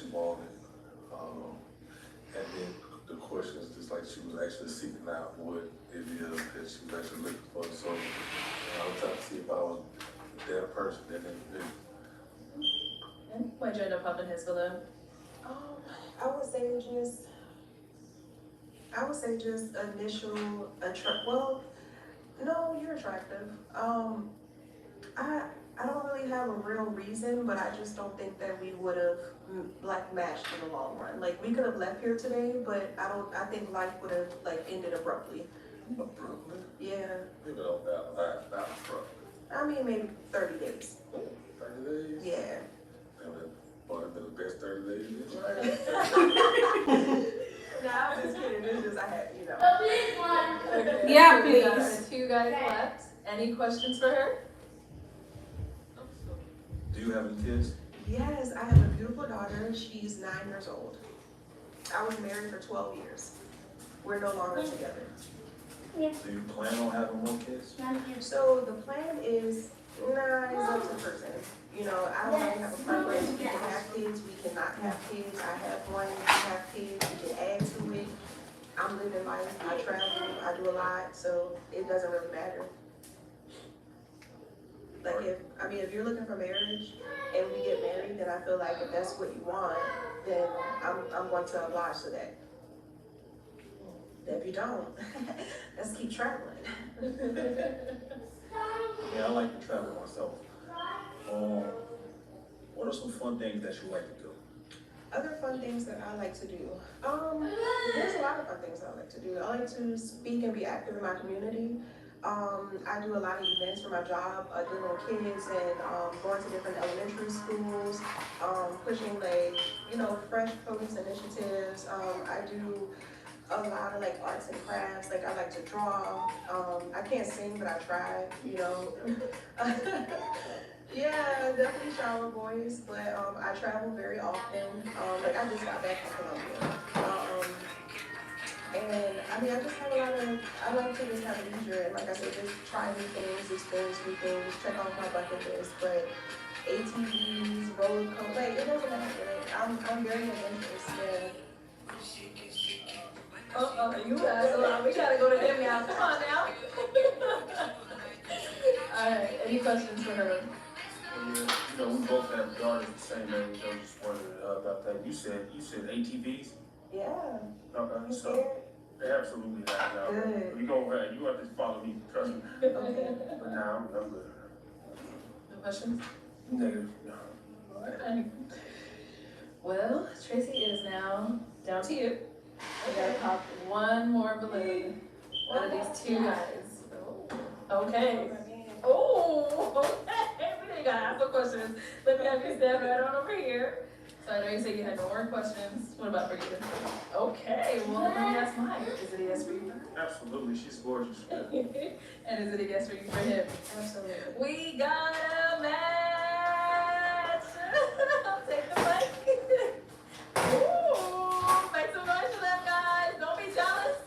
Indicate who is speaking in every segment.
Speaker 1: she wanted. And then the question is just like she was actually seeking out what it is that she was actually looking for. So I was trying to see if I was that person, that individual.
Speaker 2: And why'd you end up popping his below?
Speaker 3: I would say just initial well, no, you're attractive. I don't really have a real reason, but I just don't think that we would have like matched in the long run. Like we could have left here today, but I think life would have like ended abruptly.
Speaker 1: Abruptly?
Speaker 3: Yeah.
Speaker 1: Maybe not abruptly.
Speaker 3: I mean, maybe 30 days.
Speaker 1: 30 days?
Speaker 3: Yeah.
Speaker 1: Would have been the best 30 days of your life.
Speaker 3: No, I'm just kidding. It's just I had, you know.
Speaker 2: Okay.
Speaker 4: Yeah,
Speaker 2: So we got
Speaker 4: please.
Speaker 2: our 2 guys left. Any questions for her?
Speaker 1: Do you have any kids?
Speaker 3: Yes, I have a beautiful daughter. She's 9 years old. I was married for 12 years. We're no longer together.
Speaker 1: Do you plan on having more kids?
Speaker 3: So the plan is, it's up to the person. You know, I don't really have a preference. We can have kids, we cannot have kids. I have one, we can have kids, we can add to it. I'm living life, I travel, I do a lot, so it doesn't really matter. Like if you're looking for marriage and we get married, then I feel like if that's what you want, then I'm going to oblige to that. If you don't, let's keep traveling.
Speaker 1: Yeah, I like to travel myself. What are some fun things that you like to do?
Speaker 3: Other fun things that I like to do. There's a lot of fun things I like to do. I like to speak and be active in my community. I do a lot of events for my job, dealing with kids and going to different elementary schools, pushing like, fresh produce initiatives. I do a lot of like arts and crafts. Like I like to draw. I can't sing, but I try, Yeah, definitely shower boys, but I travel very often. Like I just got back from Colombia. And I just have I like to just have leisure and like I said, just try new things, experience new things, check off my bucket list. But ATVs, roller coasters, like it doesn't matter. Like, I'm very adventurous, yeah.
Speaker 2: You guys, we gotta go to him now. Come on now. Alright, any questions for her?
Speaker 1: Yeah, we both have daughters the same age. I was just wondering about that. You said ATVs?
Speaker 3: Yeah.
Speaker 1: Okay,
Speaker 3: You
Speaker 1: so
Speaker 3: scared?
Speaker 1: absolutely not. No.
Speaker 3: Good.
Speaker 1: You have to follow me, trust me.
Speaker 3: Okay.
Speaker 1: But now I'm good.
Speaker 2: No questions?
Speaker 1: Negative. No.
Speaker 2: Okay. Well, Tracy, it is now down to you. We gotta pop one more balloon out of these 2 guys. Okay. Oh, okay. We didn't gotta ask no questions. Let me have you stand right on over here. So I know you said you had no more questions. What about for you? Okay, well let me ask mine. Is it a yes for you?
Speaker 1: Absolutely, she's gorgeous.
Speaker 2: And is it a yes for you for him?
Speaker 3: Absolutely.
Speaker 2: We got a match! I'll take the mic. Ooh, make some noise for them guys. Don't be jealous.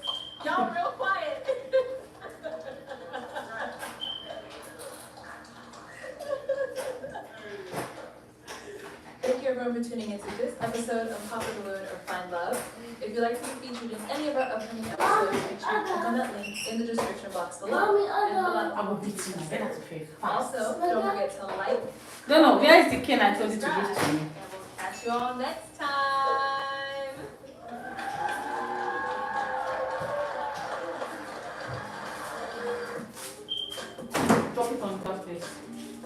Speaker 2: Y'all real quiet. Thank you everyone for tuning into this episode of Pop a Balloon or Find Love. If you'd like to be featured in any of our upcoming episodes, make sure you click on that link in the description box below. And fill out
Speaker 4: I will beat you. I better to pay fast.
Speaker 2: also, don't forget to like,
Speaker 4: No, where is the cane I told you to give to me?
Speaker 2: and we'll catch you all next time.
Speaker 4: Drop it on that place.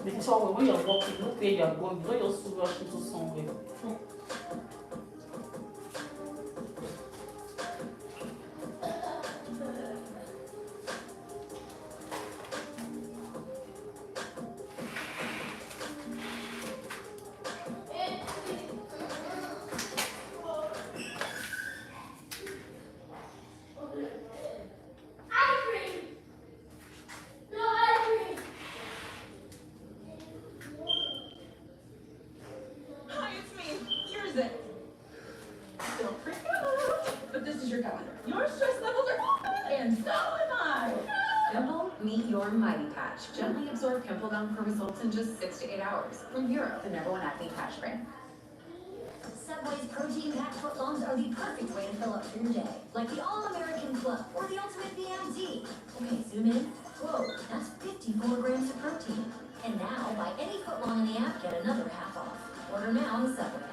Speaker 4: The towel, when you're walking, look where you're going. Don't just rush into somewhere.
Speaker 2: Hi, it's me. Here's it. Don't freak out. But this is your calendar. Your stress levels are high, and so am I.
Speaker 5: Pimple, meet your Mighty Patch. Gently absorb pimple gum for results in just 6 to 8 hours. From Europe, the #1 acne patch brand. Subway's protein-packed footlongs are the perfect way to fill up your day. Like the All-American Club or the Ultimate BMT. Okay, zoom in. Whoa, that's 54 grams of protein. And now, buy any footlong in the app, get another half off. Order now on the Subway app.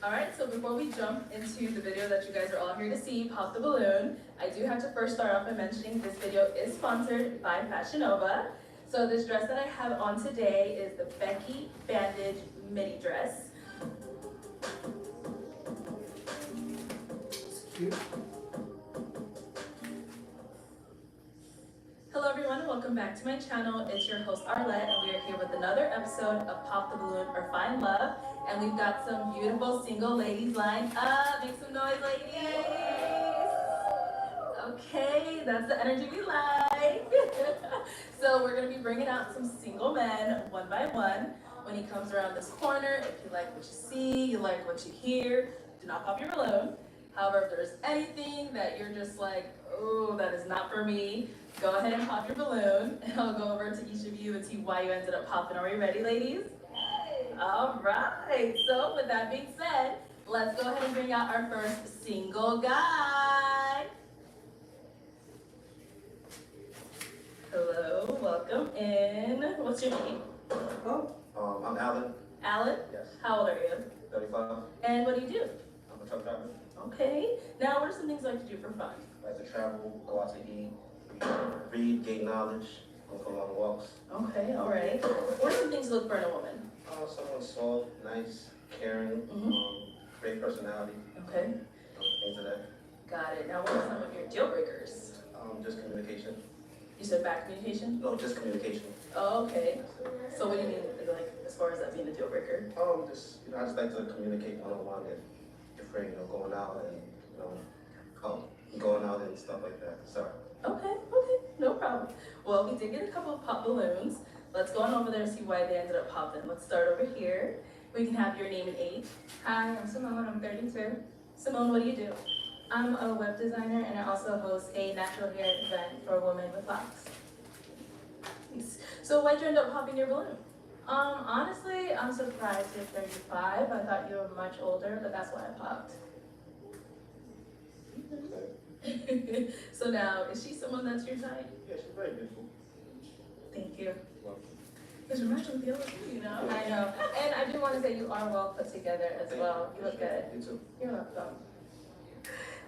Speaker 2: Alright, so before we jump into the video that you guys are all here to see, Pop the Balloon, I do have to first start off by mentioning this video is sponsored by Fashion Nova. So this dress that I have on today is the Becky Bandage midi dress.
Speaker 4: It's cute.
Speaker 2: Hello everyone and welcome back to my channel. It's your host Arlette and we are here with another episode of Pop the Balloon or Find Love. And we've got some beautiful single ladies lined up. Make some noise, ladies. Okay, that's the energy we like. So we're gonna be bringing out some single men one by one. When he comes around this corner, if you like what you see, you like what you hear, do not pop your balloon. However, if there's anything that you're just like, oh, that is not for me, go ahead and pop your balloon. And I'll go over to each of you and see why you ended up popping. Are we ready, ladies? All right, so with that being said, let's go ahead and bring out our first single guy. Hello, welcome in. What's your name?
Speaker 6: I'm Alan.
Speaker 2: Alan?
Speaker 6: Yes.
Speaker 2: How old are you?
Speaker 6: 35.
Speaker 2: And what do you do?
Speaker 6: I'm a truck driver.
Speaker 2: Okay, now what are some things you like to do for fun?
Speaker 6: I like to travel, go out to eat, read, gain knowledge, go for long walks.
Speaker 2: Okay, all right. What are some things you look for in a woman?
Speaker 6: Someone soft, nice, caring, great personality,
Speaker 2: Okay,
Speaker 6: things of that.
Speaker 2: got it. Now what are some of your deal breakers?
Speaker 6: Just communication.
Speaker 2: You said bad communication?
Speaker 6: No, just communication.
Speaker 2: Oh, okay. So what do you mean, like, as far as that being a deal breaker?
Speaker 6: I just like to communicate one-on-one if you're going out and, going out and stuff like that. Sorry.
Speaker 2: Okay, no problem. Well, we did get a couple of pop balloons. Let's go on over there and see why they ended up popping. Let's start over here. We can have your name and age.
Speaker 7: Hi, I'm Simone, I'm 32.
Speaker 2: Simone, what do you do?
Speaker 7: I'm a web designer and I also host a natural hair event for women with locks.
Speaker 2: Nice. So why'd you end up popping your balloon?
Speaker 7: Honestly, I'm surprised you're 35. I thought you were much older, but that's why I popped.
Speaker 2: So now, is she someone that's your type?
Speaker 6: Yeah, she's very beautiful.
Speaker 2: Thank you.
Speaker 6: Welcome.
Speaker 2: Because you're matching with the other two, you know?
Speaker 7: I know. And I do want to say you are well put together as well. You look good.
Speaker 6: You too.
Speaker 7: You're welcome.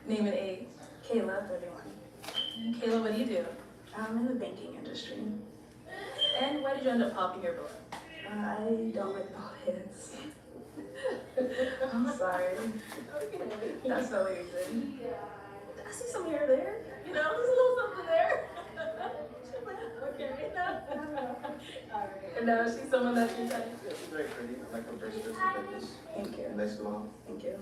Speaker 2: Name and age.
Speaker 7: Kayla, 31.
Speaker 2: Kayla, what do you do?
Speaker 7: I'm in the banking industry.
Speaker 2: And why did you end up popping your balloon?
Speaker 7: I don't like boys. I'm sorry. That's the reason.
Speaker 2: I see some hair there. You know, there's a little something there. Okay.
Speaker 7: Alright, and now she's someone that's your type.
Speaker 6: Yeah, she's very pretty. I like her bracelets and necklace.
Speaker 3: Thank you.
Speaker 6: Nice mom.
Speaker 3: Thank you.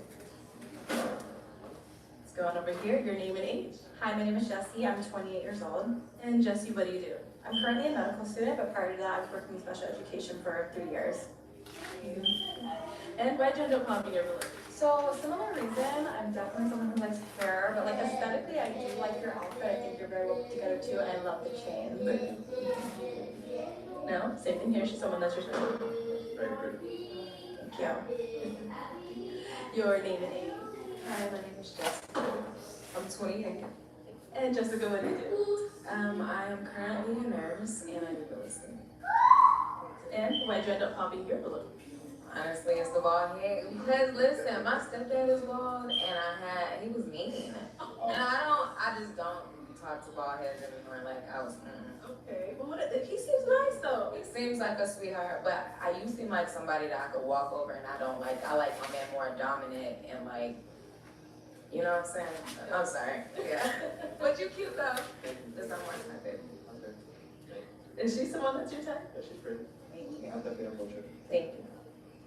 Speaker 7: Let's go on over here, your name and age.
Speaker 8: Hi, my name is Jessie. I'm 28 years old.
Speaker 7: And Jesse, what do you do?
Speaker 8: I'm currently a medical student, but prior to that, I was working in special education for 3 years.
Speaker 7: And why'd you end up popping your balloon?
Speaker 8: So, similar reason, I'm definitely someone who likes hair, but like aesthetically, I do like your outfit. I think you're very well put together too, and I love the chain.
Speaker 7: No, same thing here, she's someone that's your type.
Speaker 6: Very pretty.
Speaker 8: Thank you.
Speaker 7: Your name and age.
Speaker 9: Hi, my name is Jessica. I'm 28.
Speaker 7: And Jessica, what do you do?
Speaker 9: I am currently a nurse and I do real estate.
Speaker 7: And why'd you end up popping your balloon?
Speaker 9: Honestly, it's the bald head. Because listen, my stepdad is bald and he was mean. And I just don't talk to bald heads anymore. Like, I was,
Speaker 7: Okay, well, he seems nice though.
Speaker 9: He seems like a sweetheart, but you seem like somebody that I could walk over and I don't like. I like my man more dominant and like, you know what I'm saying? I'm sorry. Yeah. But you cute though. Just don't watch my baby.
Speaker 6: Okay.
Speaker 7: Is she someone that's your type?
Speaker 6: Yeah, she's pretty.
Speaker 9: Thank you.
Speaker 6: I'll definitely approach her.
Speaker 9: Thank you.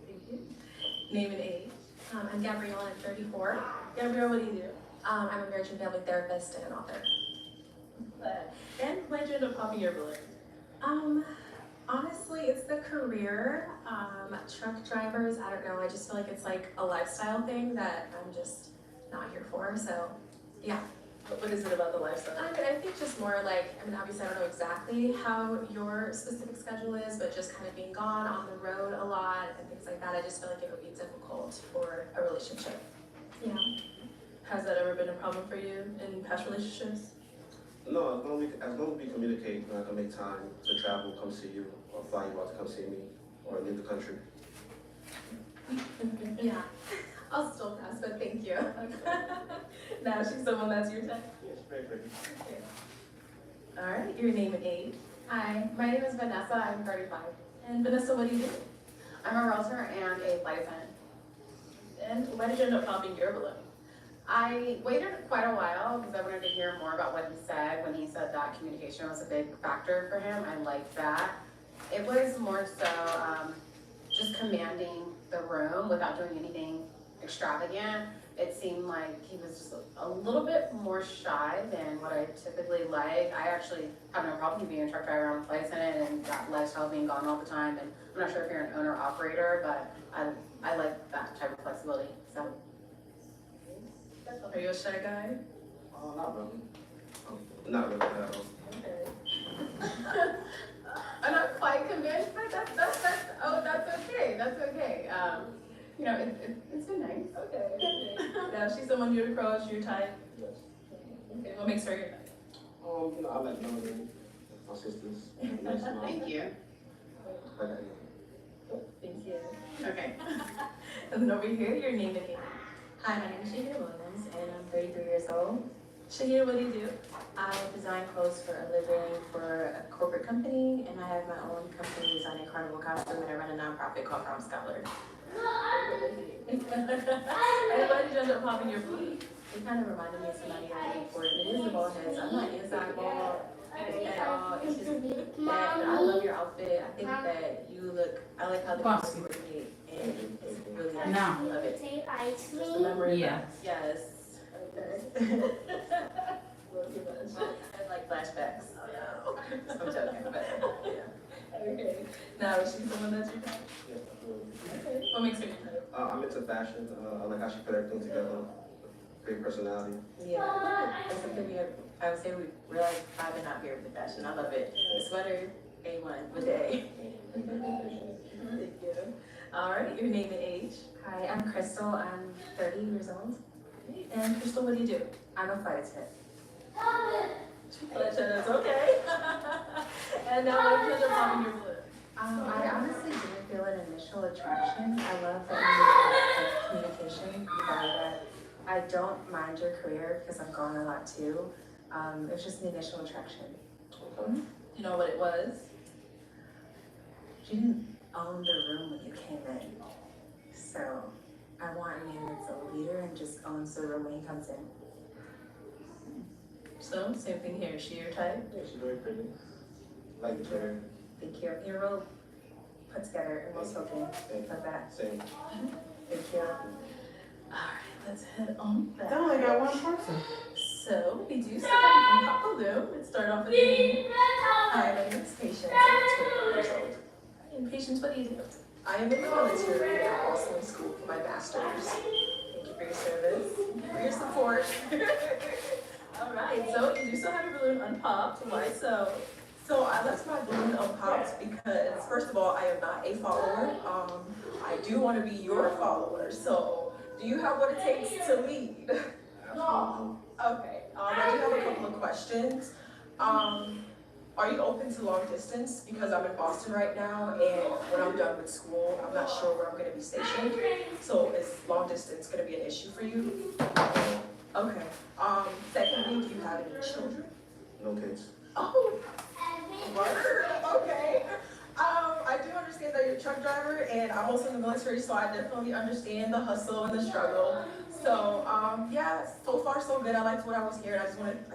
Speaker 7: Thank you. Name and age.
Speaker 8: I'm Gabrielle. I'm 34.
Speaker 7: Gabrielle, what do you do?
Speaker 8: I'm a marriage and family therapist and an author.
Speaker 7: And why'd you end up popping your balloon?
Speaker 8: Honestly, it's the career. Truck drivers, I don't know. I just feel like it's like a lifestyle thing that I'm just not here for. So, yeah.
Speaker 7: What is it about the lifestyle?
Speaker 8: I think just more like, obviously I don't know exactly how your specific schedule is, but just kind of being gone on the road a lot and things like that, I just feel like it would be difficult for a relationship. Yeah.
Speaker 7: Has that ever been a problem for you in past relationships?
Speaker 6: No, as long as we communicate, I can make time to travel, come see you, or fly you out to come see me, or leave the country.
Speaker 8: Yeah. I'll still pass, but thank you.
Speaker 7: Now she's someone that's your type.
Speaker 6: Yeah, she's very pretty.
Speaker 7: All right, your name and age.
Speaker 10: Hi, my name is Vanessa. I'm 35.
Speaker 7: And Vanessa, what do you do?
Speaker 10: I'm a realtor and a flight attendant.
Speaker 7: And why did you end up popping your balloon?
Speaker 10: I waited quite a while because I wanted to hear more about what he said when he said that communication was a big factor for him. I liked that. It was more so just commanding the room without doing anything extravagant. It seemed like he was just a little bit more shy than what I typically like. I actually have no problem being a truck driver on a flight attendant and that lifestyle being gone all the time. And I'm not sure if you're an owner operator, but I like that type of flexibility. So.
Speaker 7: Are you a shy guy?
Speaker 6: Oh, not really. Not really at all.
Speaker 7: Okay.
Speaker 10: I'm not quite convinced, but that's okay. That's okay. You know, it's been nice.
Speaker 7: Okay. Now she's someone you'd approach, your type.
Speaker 6: Yes.
Speaker 7: Okay, what makes her your type?
Speaker 6: I like melanin. My sisters. Nice mom.
Speaker 10: Thank you.
Speaker 6: Okay.
Speaker 7: Thank you.
Speaker 10: Okay.
Speaker 7: And then over here, your name and age.
Speaker 8: Hi, my name is Shahida Williams, and I'm 33 years old.
Speaker 7: Shahir, what do you do?
Speaker 8: I design clothes for a living for a corporate company, and I have my own company designing carnival costume, and I run a nonprofit called Prom Scholar.
Speaker 7: And why did you end up popping your balloon?
Speaker 8: It kind of reminded me of somebody I work for. It is the bald heads. I'm not inside bald at all. It's just that I love your outfit. I think that you look, I like how the
Speaker 4: Bossy.
Speaker 8: pieces were made, and it's really nice.
Speaker 4: Now.
Speaker 8: I love it.
Speaker 7: Just the memory.
Speaker 4: Yeah.
Speaker 8: Yes.
Speaker 7: Okay. Love you much.
Speaker 8: I like flashbacks. I'm joking, but yeah.
Speaker 7: Okay. Now is she someone that's your type?
Speaker 6: Yeah,
Speaker 7: Okay. What makes her your type?
Speaker 6: I'm into fashion. I like how she put everything together. Great personality.
Speaker 8: Yeah, that's something I would say we're like vibing out here with the fashion. I love it. The sweater, A1 with the A.
Speaker 7: Thank you. All right, your name and age.
Speaker 8: Hi, I'm Crystal. I'm 30 years old.
Speaker 7: And Crystal, what do you do?
Speaker 8: I'm a flight attendant.
Speaker 7: Flight attendants, okay. And now why did you end up popping your balloon?
Speaker 8: I honestly didn't feel an initial attraction. I love that you have communication. That I don't mind your career because I'm gone a lot too. It was just the initial attraction.
Speaker 6: Okay.
Speaker 7: Do you know what it was?
Speaker 8: You didn't own the room when you came in. So I want a man that's a leader and just owns the room when he comes in.
Speaker 7: So, same thing here. Is she your type?
Speaker 6: Yeah, she's very pretty. Like the hair.
Speaker 8: Thank you. You're real put together and well spoken. Love that.
Speaker 6: Same.
Speaker 8: Thank you.
Speaker 2: Alright, let's head on back.
Speaker 4: I only got one person.
Speaker 2: So, we do still have a pop balloon. Let's start off with me. Hi, my name is Patience. I'm 21 years old. And Patience, what do you do?
Speaker 3: I am in the military and I'm also in school for my master's.
Speaker 2: Thank you for your service, for your support. Alright, so you do still have your balloon unpopped. Why so?
Speaker 3: So I left my balloon unpopped because, first of all, I am not a follower. I do want to be your follower. So, do you have what it takes to lead?
Speaker 6: Absolutely.
Speaker 3: Okay. I do have a couple of questions. Are you open to long distance? Because I'm in Boston right now, and when I'm done with school, I'm not sure where I'm going to be stationed. So, is long distance going to be an issue for you? Okay. Secondly, do you have any children?
Speaker 6: No kids.
Speaker 3: Oh, word. Okay. I do understand that you're a truck driver, and I'm also in the military, so I definitely understand the hustle and the struggle. So, yeah, so far so good. I liked what I was hearing. I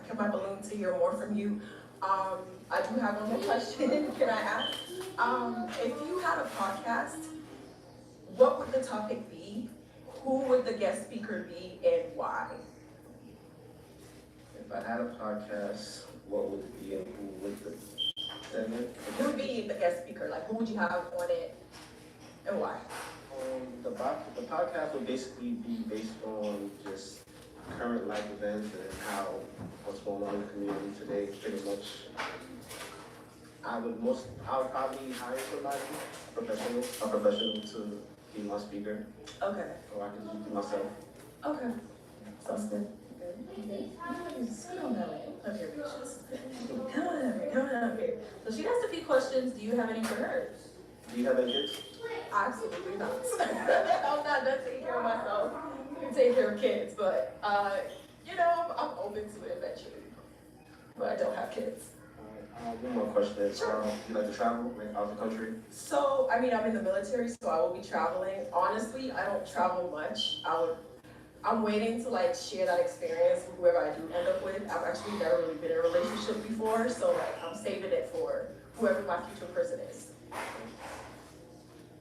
Speaker 3: kept my balloon to hear more from you. I do have one more question. Can I ask? If you had a podcast, what would the topic be? Who would the guest speaker be, and why?
Speaker 6: If I had a podcast, what would it be and who would the segment?
Speaker 3: Who would be the guest speaker? Like, who would you have on it, and why?
Speaker 6: The podcast would basically be based on just current life events and how what's going on in the community today. Pretty much, I would probably hire somebody, a professional to be my speaker,
Speaker 3: Okay.
Speaker 6: or I could just be myself.
Speaker 3: Okay. Sounds good.
Speaker 2: Come on up here, Patience. Come on up here. So she asked a few questions. Do you have any for her?
Speaker 6: Do you have any kids?
Speaker 3: Absolutely not. I'm not done taking care of myself. I can take care of kids, but I'm open to it eventually. But I don't have kids.
Speaker 6: One more question. You like to travel, like out the country?
Speaker 3: So, I'm in the military, so I will be traveling. Honestly, I don't travel much. I'm waiting to share that experience with whoever I do end up with. I've actually never really been in a relationship before, so I'm saving it for whoever my future person is.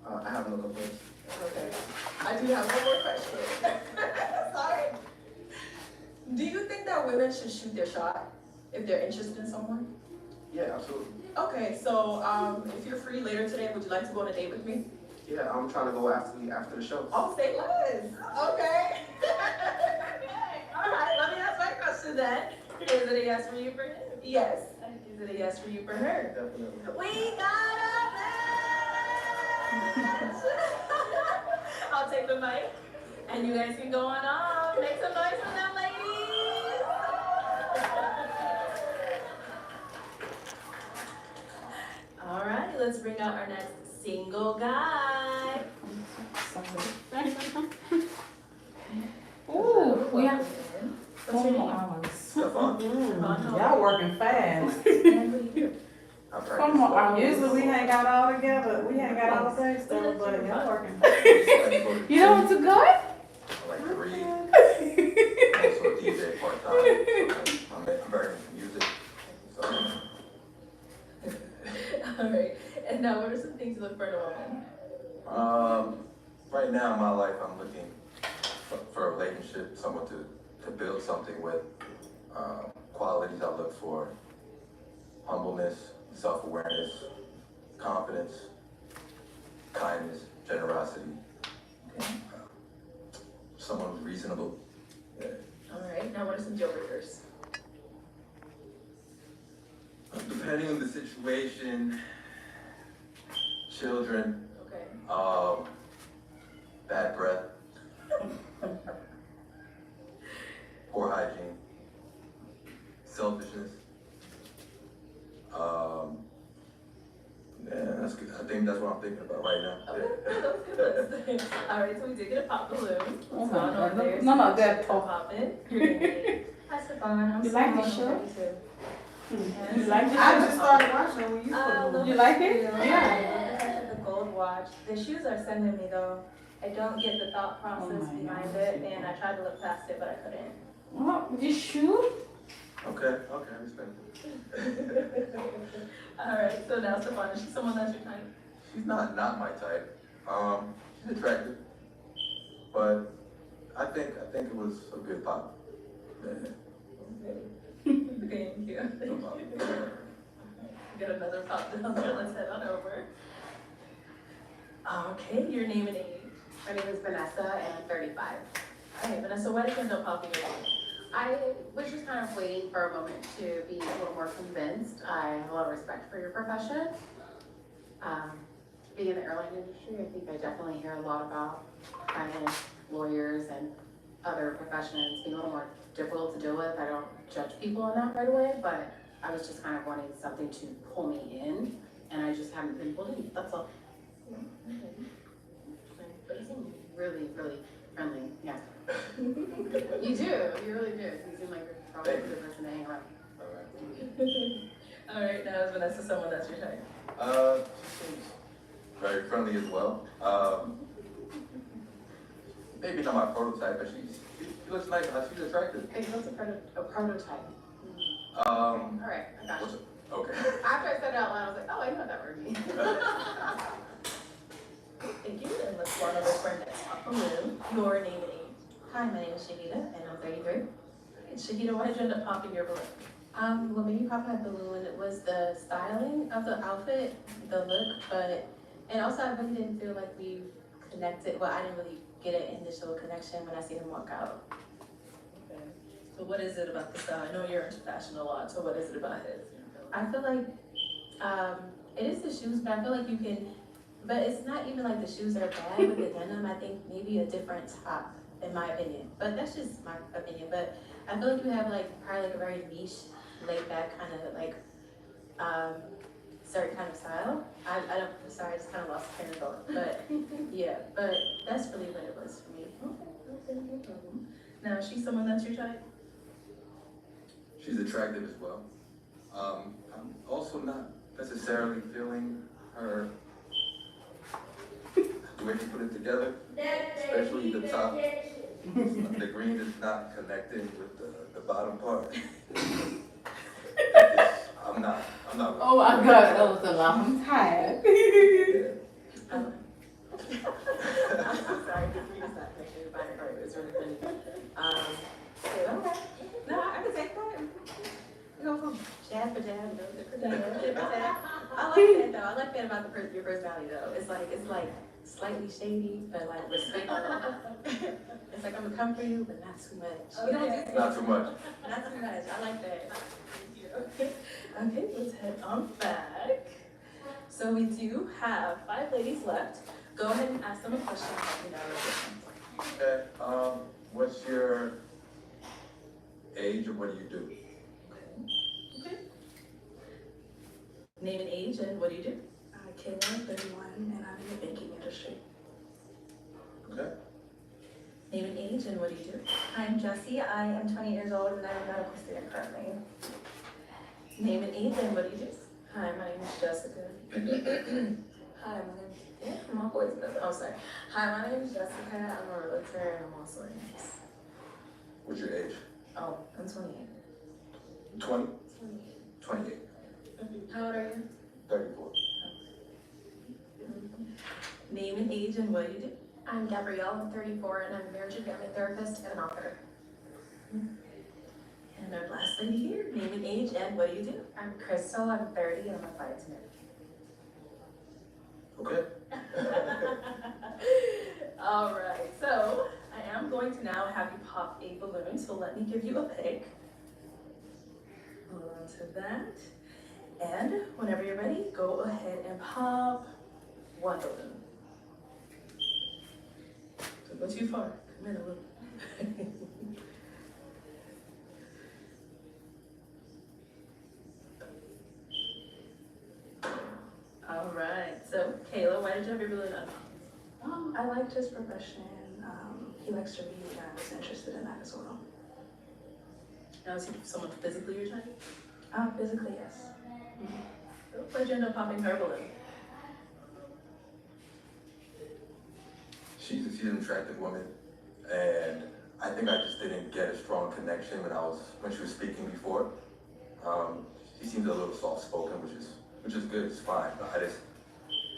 Speaker 6: I have no complaints.
Speaker 3: Okay. I do have one more question. Sorry. Do you think that women should shoot their shot if they're interested in someone?
Speaker 6: Yeah, absolutely.
Speaker 3: Okay, so if you're free later today, would you like to go on a date with me?
Speaker 6: Yeah, I'm trying to go after the show.
Speaker 3: Oh, say less. Okay.
Speaker 2: All right, let me ask my question then. Is it a yes for you for him?
Speaker 3: Yes.
Speaker 2: Is it a yes for you for her?
Speaker 6: Definitely.
Speaker 2: We got a match! I'll take the mic, and you guys can go on off. Make some noise for them, ladies! All right, let's bring out our next single guy.
Speaker 4: Ooh, we have
Speaker 2: What's your
Speaker 4: 4 more
Speaker 2: name?
Speaker 4: hours.
Speaker 2: Y'all
Speaker 4: working fast.
Speaker 2: And what do you do?
Speaker 4: 4 more hours. Usually we hang out all together. We hang out all day stuff, but y'all working fast. You know what's a good?
Speaker 1: I like to read. I'm also a DJ part-time. So I'm very into music. So,
Speaker 2: All right, and now what are some things you look for in a woman?
Speaker 1: right now in my life, I'm looking for a relationship, someone to build something with. Qualities I look for: humbleness, self-awareness, confidence, kindness, generosity.
Speaker 2: Okay.
Speaker 1: Someone who's reasonable. Yeah.
Speaker 2: All right, now what are some deal breakers?
Speaker 1: Depending on the situation, children,
Speaker 2: Okay.
Speaker 1: bad breath, poor hygiene, selfishness. Yeah, that's good. I think that's what I'm thinking about right now.
Speaker 2: Okay, that's good. All right, so we did get a pop balloon.
Speaker 4: Oh
Speaker 2: It's
Speaker 4: my
Speaker 2: gone
Speaker 4: God,
Speaker 2: over there.
Speaker 4: none of
Speaker 2: so
Speaker 4: that
Speaker 2: it's
Speaker 4: talk.
Speaker 2: popping. Your name.
Speaker 7: Hi, Stefan. I'm
Speaker 4: You like the
Speaker 7: Simone,
Speaker 4: show?
Speaker 7: 32.
Speaker 4: You like it?
Speaker 3: I just started watching when you
Speaker 7: Love
Speaker 4: You
Speaker 7: the
Speaker 4: like it?
Speaker 7: studio.
Speaker 4: Yeah.
Speaker 7: I love the touch of the gold watch. The shoes are sending me though. I don't get the thought process
Speaker 4: my
Speaker 7: behind
Speaker 4: God.
Speaker 7: it, and I tried to look past it, but I couldn't.
Speaker 4: What? This shoe?
Speaker 1: Okay, I understand.
Speaker 2: Alright, so now Stefan, is she someone that's your type?
Speaker 11: She's not my type. She's attractive, but I think it was a good pop. Yeah.
Speaker 2: Thank you.
Speaker 11: No problem.
Speaker 2: Got another pop down there, let's head on over. Okay, your name and age.
Speaker 10: My name is Vanessa and I'm 35.
Speaker 2: Alright, Vanessa, why did you end up popping your name?
Speaker 10: I was just kind of waiting for a moment to be a little more convinced. I have a lot of respect for your profession. Being in the airline industry, I think I definitely hear a lot about finance, lawyers, and other professions being a little more difficult to deal with. I don't judge people on that right away, but I was just kind of wanting something to pull me in, and I just haven't been pulled in, that's all. But you seem really, really friendly, yeah. You do, you really do. You seem like you're probably a good person to hang around.
Speaker 2: Alright, now is Vanessa someone that's your type?
Speaker 11: She seems very friendly as well. Maybe not my prototype, but she looks nice. She's attractive.
Speaker 10: Hey, what's a prototype?
Speaker 11: Um,
Speaker 10: All right, I got
Speaker 11: what's
Speaker 10: you.
Speaker 11: it? Okay.
Speaker 10: After I said it out loud, I was like, oh, I know that word means.
Speaker 2: Thank you, and let's go on over for our next pop balloon. Your name and age.
Speaker 8: Hi, my name is Shahida and I'm 33.
Speaker 2: Alright, Shahida, why did you end up popping your balloon?
Speaker 8: What made me pop my balloon was the styling of the outfit, the look, and also I really didn't feel like we connected. Well, I didn't really get an initial connection when I see him walk out.
Speaker 2: Okay. So what is it about the style? I know you're into fashion a lot, so what is it about his?
Speaker 8: I feel like it is the shoes, but I feel like you can, but it's not even like the shoes are bad with the denim. I think maybe a different top, in my opinion. But that's just my opinion. But I feel like you have like probably like a very niche, laid back kind of like certain kind of style. Sorry, I just kind of lost the train of thought. But yeah, but that's really what it was for me.
Speaker 2: Okay, no problem. Now, is she someone that's your type?
Speaker 11: She's attractive as well. I'm also not necessarily feeling her, the way she put it together, especially the top. The green is not connecting with the bottom part. I'm not.
Speaker 4: Oh my God, Elton, I'm tired.
Speaker 11: Yeah.
Speaker 8: I'm so sorry, just use that picture by the way, it was really funny. Yeah, okay. No, I can take that. You go from jab for jab, tit for tat, tit for tat. I like that though. I like that about your personality though. It's like slightly shady, but like respectful. It's like I'm gonna come for you, but not too much. You know what I'm saying?
Speaker 11: Not too much.
Speaker 8: Not too much. I like that.
Speaker 2: Okay, let's head on back. So we do have 5 ladies left. Go ahead and ask them a question.
Speaker 11: Okay. What's your age and what do you do?
Speaker 2: Okay. Name and age and what do you do?
Speaker 12: Kayla, 31, and I'm in the banking industry.
Speaker 11: Okay.
Speaker 2: Name and age and what do you do?
Speaker 12: I'm Jessie. I am 20 years old and I'm a medical student currently.
Speaker 2: Name and age and what do you do?
Speaker 9: Hi, my name is Jessica. Hi, my name is, my voice does, oh, sorry. Hi, my name is Jessica, I'm a realtor and I'm also a nurse.
Speaker 11: What's your age?
Speaker 9: Oh, I'm 28.
Speaker 11: 20?
Speaker 9: 28.
Speaker 11: 28.
Speaker 9: How old are you?
Speaker 11: 34.
Speaker 2: Name and age and what do you do?
Speaker 12: I'm Gabrielle, I'm 34, and I'm a marriage and family therapist and an author.
Speaker 2: And our last lady here, name and age and what do you do?
Speaker 8: I'm Crystal, I'm 30, and I'm a flight attendant.
Speaker 11: Okay.
Speaker 2: All right, so I am going to now have you pop a balloon, so let me give you a pick. Hold on to that. And whenever you're ready, go ahead and pop one balloon. Don't go too far, come in a little. All right, so Kayla, why did you have your balloon on?
Speaker 12: I liked his profession. He likes to read, and I was interested in that as well.
Speaker 2: Now, is he someone physically your type?
Speaker 12: Physically, yes.
Speaker 2: So why'd you end up popping her balloon?
Speaker 11: She's an attractive woman, and I think I just didn't get a strong connection when she was speaking before. she seems a little soft-spoken, which is good, it's fine, but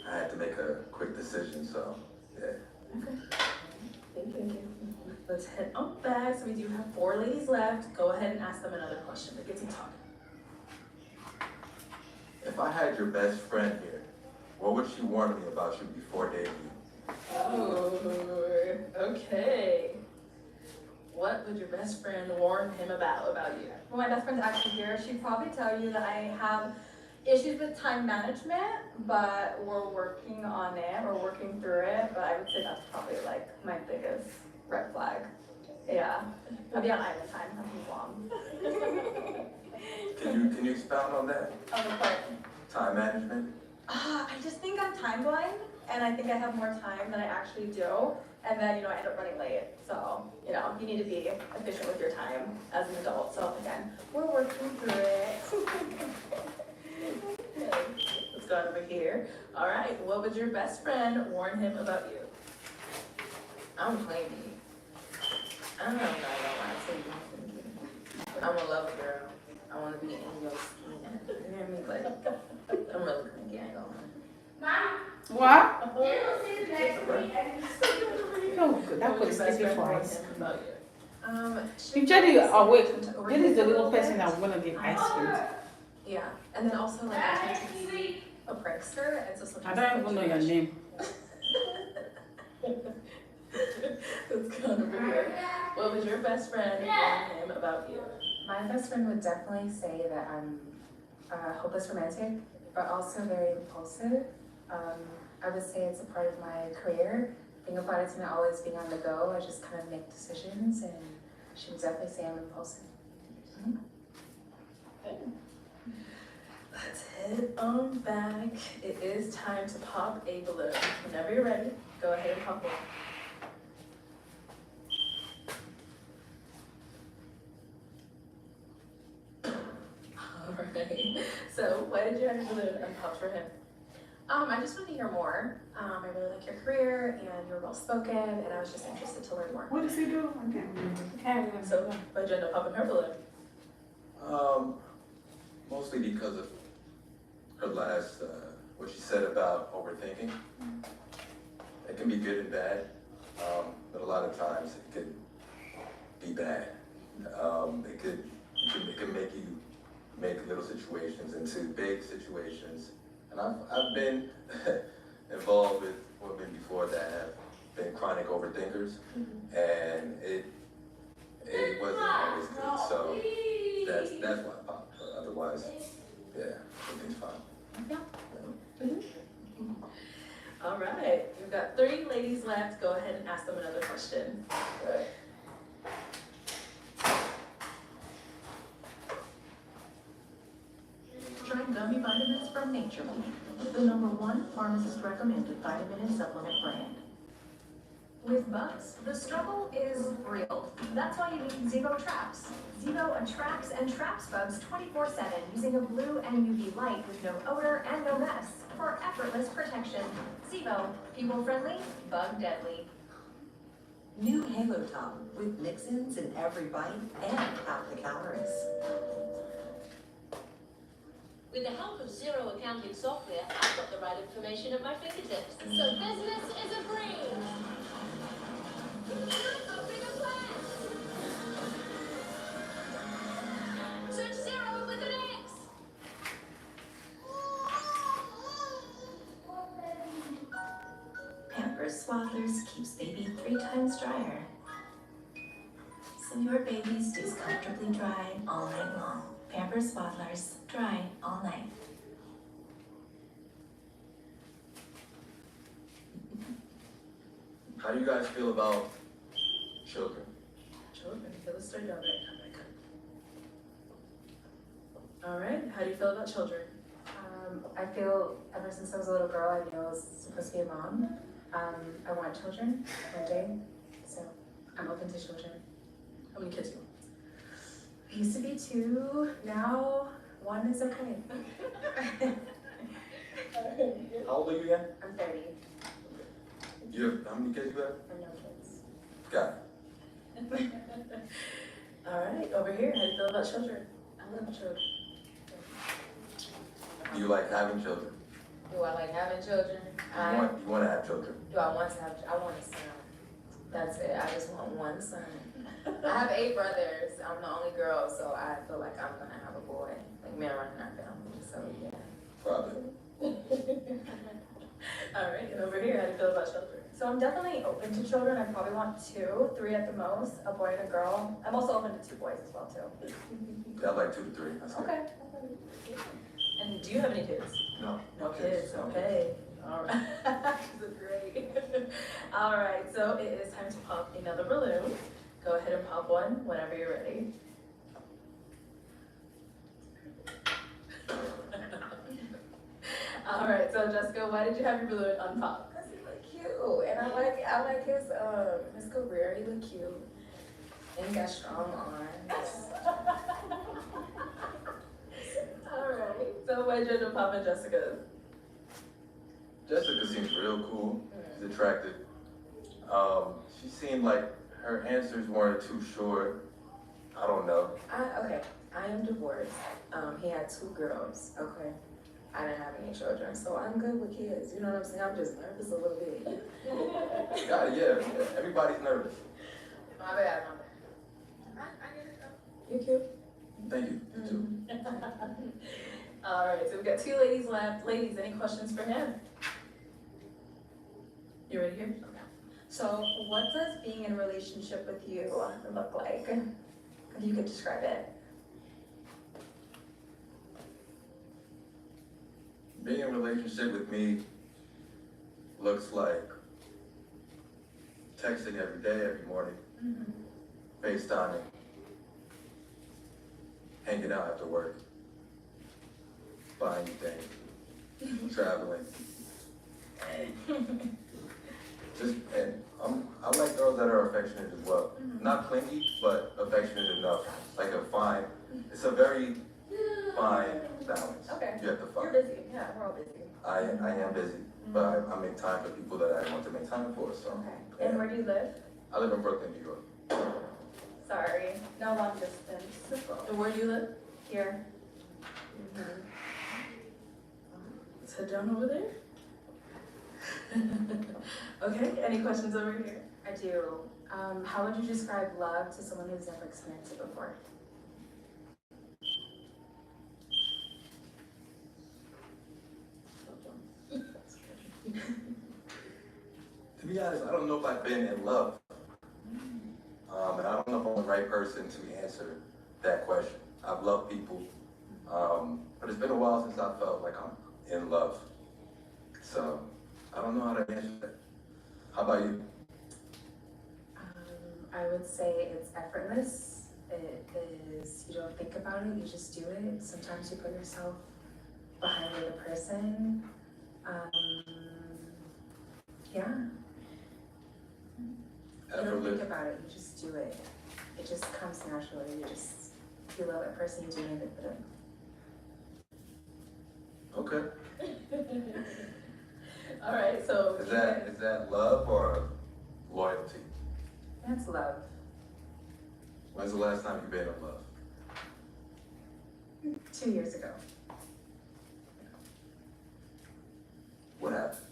Speaker 11: I had to make a quick decision, so, yeah.
Speaker 2: Thank you. Let's head on back. So we do have 4 ladies left. Go ahead and ask them another question, but get to talking.
Speaker 11: If I had your best friend here, what would she warn me about you before dating you?
Speaker 2: Ooh, okay. What would your best friend warn him about you?
Speaker 7: Well, my best friend's actually here. She'd probably tell you that I have issues with time management, but we're working on it. We're working through it. But I would say that's probably like my biggest red flag. Yeah. I'll be on island time. I'm long.
Speaker 11: Can you expound on that?
Speaker 7: On the part.
Speaker 11: Time management?
Speaker 7: I just think I'm time blind, and I think I have more time than I actually do. And then, I end up running late. So, you need to be efficient with your time as an adult. So again, we're working through it.
Speaker 2: Let's go over here. All right, what would your best friend warn him about you?
Speaker 9: I'm claiming. I don't know, I'm a love girl. I wanna be in your skin. You hear me? Like, I'm really clingy, I ain't gonna lie.
Speaker 4: What?
Speaker 2: What would your best friend warn him about you?
Speaker 4: You Jenny, oh wait, this is the little person that wanna get ice cream.
Speaker 8: Yeah, and then also like I tend to be a prankster, and so
Speaker 4: I
Speaker 8: sometimes.
Speaker 4: don't even know your name.
Speaker 2: Let's go over here. What would your best friend warn him about you?
Speaker 8: My best friend would definitely say that I'm a hopeless romantic, but also very impulsive. I would say it's a part of my career. Being a flight attendant, always being on the go, I just kind of make decisions, and she would definitely say I'm impulsive.
Speaker 2: Let's head on back. It is time to pop a balloon. Whenever you're ready, go ahead and pop one. Alright, so why did you have your balloon unpopped for him?
Speaker 8: I just wanted to hear more. I really like your career, and you're well spoken, and I was just interested to learn more.
Speaker 4: What does he do? I can't remember.
Speaker 2: So why'd you end up popping her balloon?
Speaker 11: Mostly because of her last, what she said about overthinking. It can be good and bad, but a lot of times it could be bad. It can make you make little situations into big situations. And I've been involved with women before that have been chronic overthinkers, and it wasn't always good. So that's why I popped. But otherwise, yeah, everything's fine.
Speaker 2: All right, we've got 3 ladies left. Go ahead and ask them another question.
Speaker 5: Try gummy vitamins from Nature Leaf, the #1 pharmacist recommended vitamin and supplement brand. With bugs, the struggle is real. That's why you need Zevo Traps. Zevo attracts and traps bugs 24/7 using a blue and UV light with no odor and no mess for effortless protection. Zevo, people friendly, bug deadly.
Speaker 13: New Halo Top with mix-ins in every bite and half the calories.
Speaker 14: With the help of zero accounting software, I've got the right information at my fingertips. So business is a breeze. Search zero with an X.
Speaker 5: Pampers Swaddlers keeps baby 3 times drier. So your baby stays comfortably dry all night long. Pampers Swaddlers, dry all night.
Speaker 11: How do you guys feel about children?
Speaker 2: Children, let's start down there. All right, how do you feel about children?
Speaker 8: I feel ever since I was a little girl, I knew I was supposed to be a mom. I want children one day, so I'm open to children.
Speaker 2: How many kids do you want?
Speaker 8: It used to be 2, now 1 is okay.
Speaker 11: How old are you again?
Speaker 8: I'm 30.
Speaker 11: How many kids you have?
Speaker 8: I have no kids.
Speaker 11: Got it.
Speaker 2: All right, over here, how do you feel about children? I love children.
Speaker 11: Do you like having children?
Speaker 9: Do I like having children?
Speaker 11: You want to have children?
Speaker 9: Do I want to have, I want a son. That's it, I just want one son. I have 8 brothers, I'm the only girl, so I feel like I'm gonna have a boy, like men running our family, so yeah.
Speaker 11: Probably.
Speaker 2: All right, and over here, how do you feel about children?
Speaker 7: So I'm definitely open to children. I probably want 2, 3 at the most, a boy and a girl. I'm also open to 2 boys as well too.
Speaker 11: Yeah, I like 2 to 3. That's good.
Speaker 2: Okay. And do you have any kids?
Speaker 11: No.
Speaker 2: No kids, okay. All right. This is great. All right, so it is time to pop another balloon. Go ahead and pop one whenever you're ready. All right, so Jessica, why did you have your balloon unpop?
Speaker 9: Cause he look cute, and I like his career, he look cute. And he got strong arms.
Speaker 2: All right, so why did you end up popping Jessica?
Speaker 11: Jessica seems real cool. She's attractive. She seemed like her answers weren't too short. I don't know.
Speaker 9: Okay, I am divorced. He had 2 girls, okay? I didn't have any children, so I'm good with kids. You know what I'm saying? I'm just nervous a little bit.
Speaker 11: Yeah, everybody's nervous.
Speaker 9: My bad. I get it though. You cute.
Speaker 11: Thank you. You too.
Speaker 2: All right, so we've got 2 ladies left. Ladies, any questions for him? You ready here? Okay.
Speaker 7: So what does being in a relationship with you look like? If you could describe it.
Speaker 11: Being in a relationship with me looks like texting every day, every morning, FaceTiming, hanging out after work, buying things, traveling. I like girls that are affectionate as well. Not clingy, but affectionate enough. Like it's a very fine balance.
Speaker 7: Okay.
Speaker 11: You have to find.
Speaker 7: You're busy. Yeah, we're all busy.
Speaker 11: I am busy, but I make time for people that I want to make time for, so.
Speaker 7: Okay. And where do you live?
Speaker 11: I live in Brooklyn, New York.
Speaker 7: Sorry, no long distance.
Speaker 2: And where do you live?
Speaker 7: Here.
Speaker 2: Let's head down over there. Okay, any questions over here?
Speaker 8: I do. How would you describe love to someone who's never experienced it before?
Speaker 11: To be honest, I don't know if I've been in love. And I don't know if I'm the right person to answer that question. I've loved people, but it's been a while since I felt like I'm in love. So I don't know how to answer that. How about you?
Speaker 8: I would say it's effortless. It is, you don't think about it, you just do it. Sometimes you put yourself behind the other person. Yeah. You don't think about it, you just do it. It just comes naturally. If you love that person, you do anything for them.
Speaker 11: Okay.
Speaker 2: All right, so.
Speaker 11: Is that love or loyalty?
Speaker 8: That's love.
Speaker 11: When's the last time you've been in love?
Speaker 8: 2 years ago.
Speaker 11: What happened?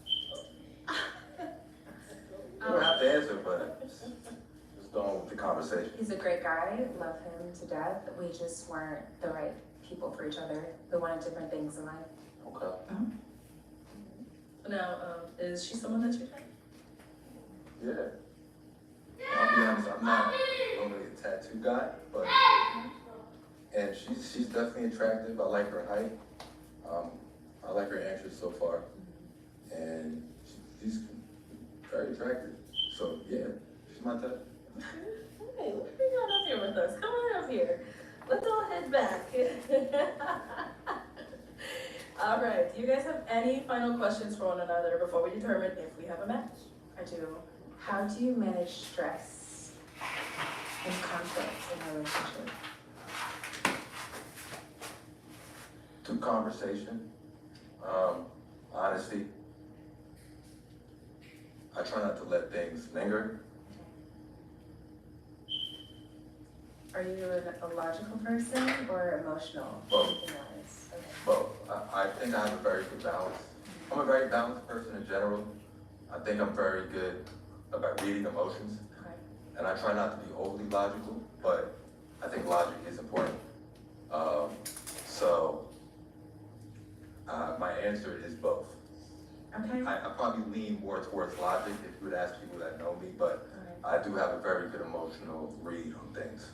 Speaker 11: You don't have to answer, but just go on with the conversation.
Speaker 8: He's a great guy, love him to death. We just weren't the right people for each other. We wanted different things in life.
Speaker 11: Okay.
Speaker 2: Now, is she someone that you like?
Speaker 11: Yeah. I'll be honest, I'm not normally a tattoo guy, but and she's definitely attractive. I like her height. I like her answers so far, and she's very attractive. So yeah, she's my type.
Speaker 2: Hey, let's bring on up here with us. Come on up here. Let's all head back. All right, do you guys have any final questions for one another before we determine if we have a match?
Speaker 8: I do. How do you manage stress and conflict in a relationship?
Speaker 11: Through conversation, honesty. I try not to let things linger.
Speaker 8: Are you a logical person or emotional?
Speaker 11: Both.
Speaker 8: Anything else?
Speaker 11: Both. I think I have a very good balance. I'm a very balanced person in general. I think I'm very good about reading emotions.
Speaker 2: Okay.
Speaker 11: And I try not to be overly logical, but I think logic is important. So my answer is both.
Speaker 2: Okay.
Speaker 11: I probably lean more towards logic if you would ask people that know me, but I do have a very good emotional read on things.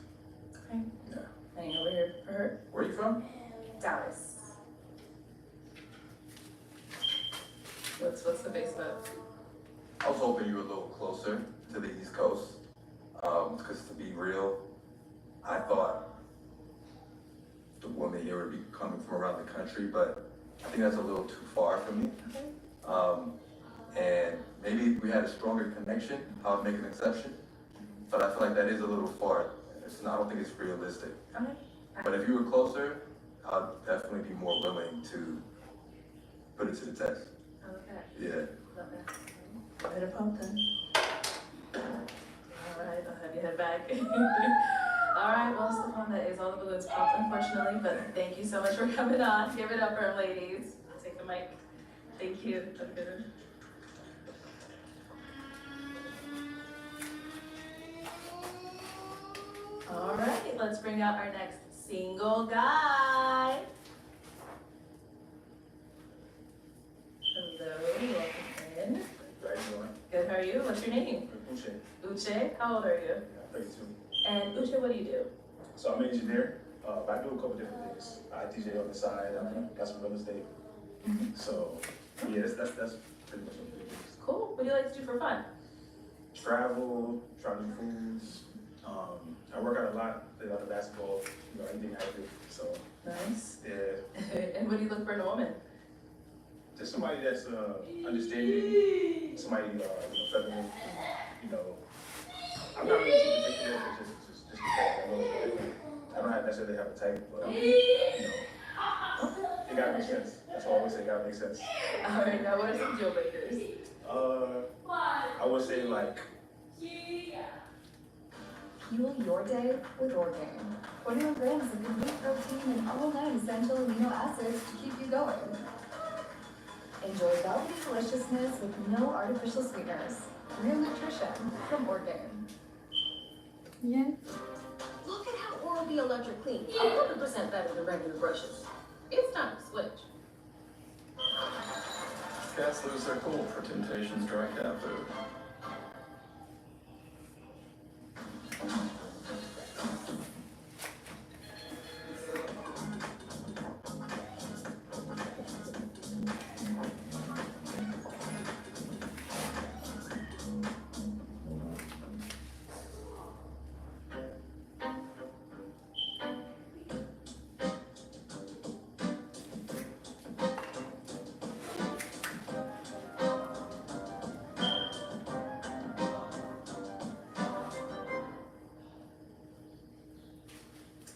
Speaker 2: Okay.
Speaker 11: Yeah.
Speaker 2: Any over here for her?
Speaker 11: Where are you from?
Speaker 2: Dallas. What's the base of it?
Speaker 11: I was hoping you were a little closer to the East Coast, because to be real, I thought the woman here would be coming from around the country, but I think that's a little too far for me. And maybe if we had a stronger connection, I would make an exception, but I feel like that is a little far. I don't think it's realistic.
Speaker 2: Okay.
Speaker 11: But if you were closer, I'd definitely be more willing to put it to the test.
Speaker 2: I love that.
Speaker 11: Yeah.
Speaker 2: Love that. Go ahead and pump then. All right, I'll have you head back. All right, well, Stephon, that is all the balloons popped, unfortunately, but thank you so much for coming on. Give it up for him, ladies. Take the mic. Thank you. Have a good one. All right, let's bring out our next single guy. Hello, welcome in.
Speaker 15: How you doing?
Speaker 2: Good, how are you? What's your name?
Speaker 15: Uche.
Speaker 2: Uche, how old are you?
Speaker 15: 32.
Speaker 2: And Uche, what do you do?
Speaker 15: So I'm an engineer, but I do a couple different things. I DJ on the side, I got some real estate. So, yeah, that's pretty much what I do.
Speaker 2: Cool, what do you like to do for fun?
Speaker 15: Travel, try new foods. I work out a lot, play a lot of basketball, anything active, so.
Speaker 2: Nice.
Speaker 15: Yeah,
Speaker 2: And what do you look for in a woman?
Speaker 15: just somebody that's understanding, somebody, feminine, I'm not really too particular, but just because I don't necessarily have a type, but, it gotta make sense. That's why I always say it gotta make sense.
Speaker 2: All right, now what are some deal breakers?
Speaker 15: I would say like,
Speaker 8: Fuel your day with Orgain. 41 grams of complete protein and all 9 essential amino acids to keep you going. Enjoy velvety deliciousness with no artificial sweeteners. Real nutrition from Orgain.
Speaker 2: Yeah.
Speaker 14: Look at how Oral-B Electric Clean, 100% better than regular brushes. It's time to switch.
Speaker 11: Cats lose their cool for Temptation's dry cat food.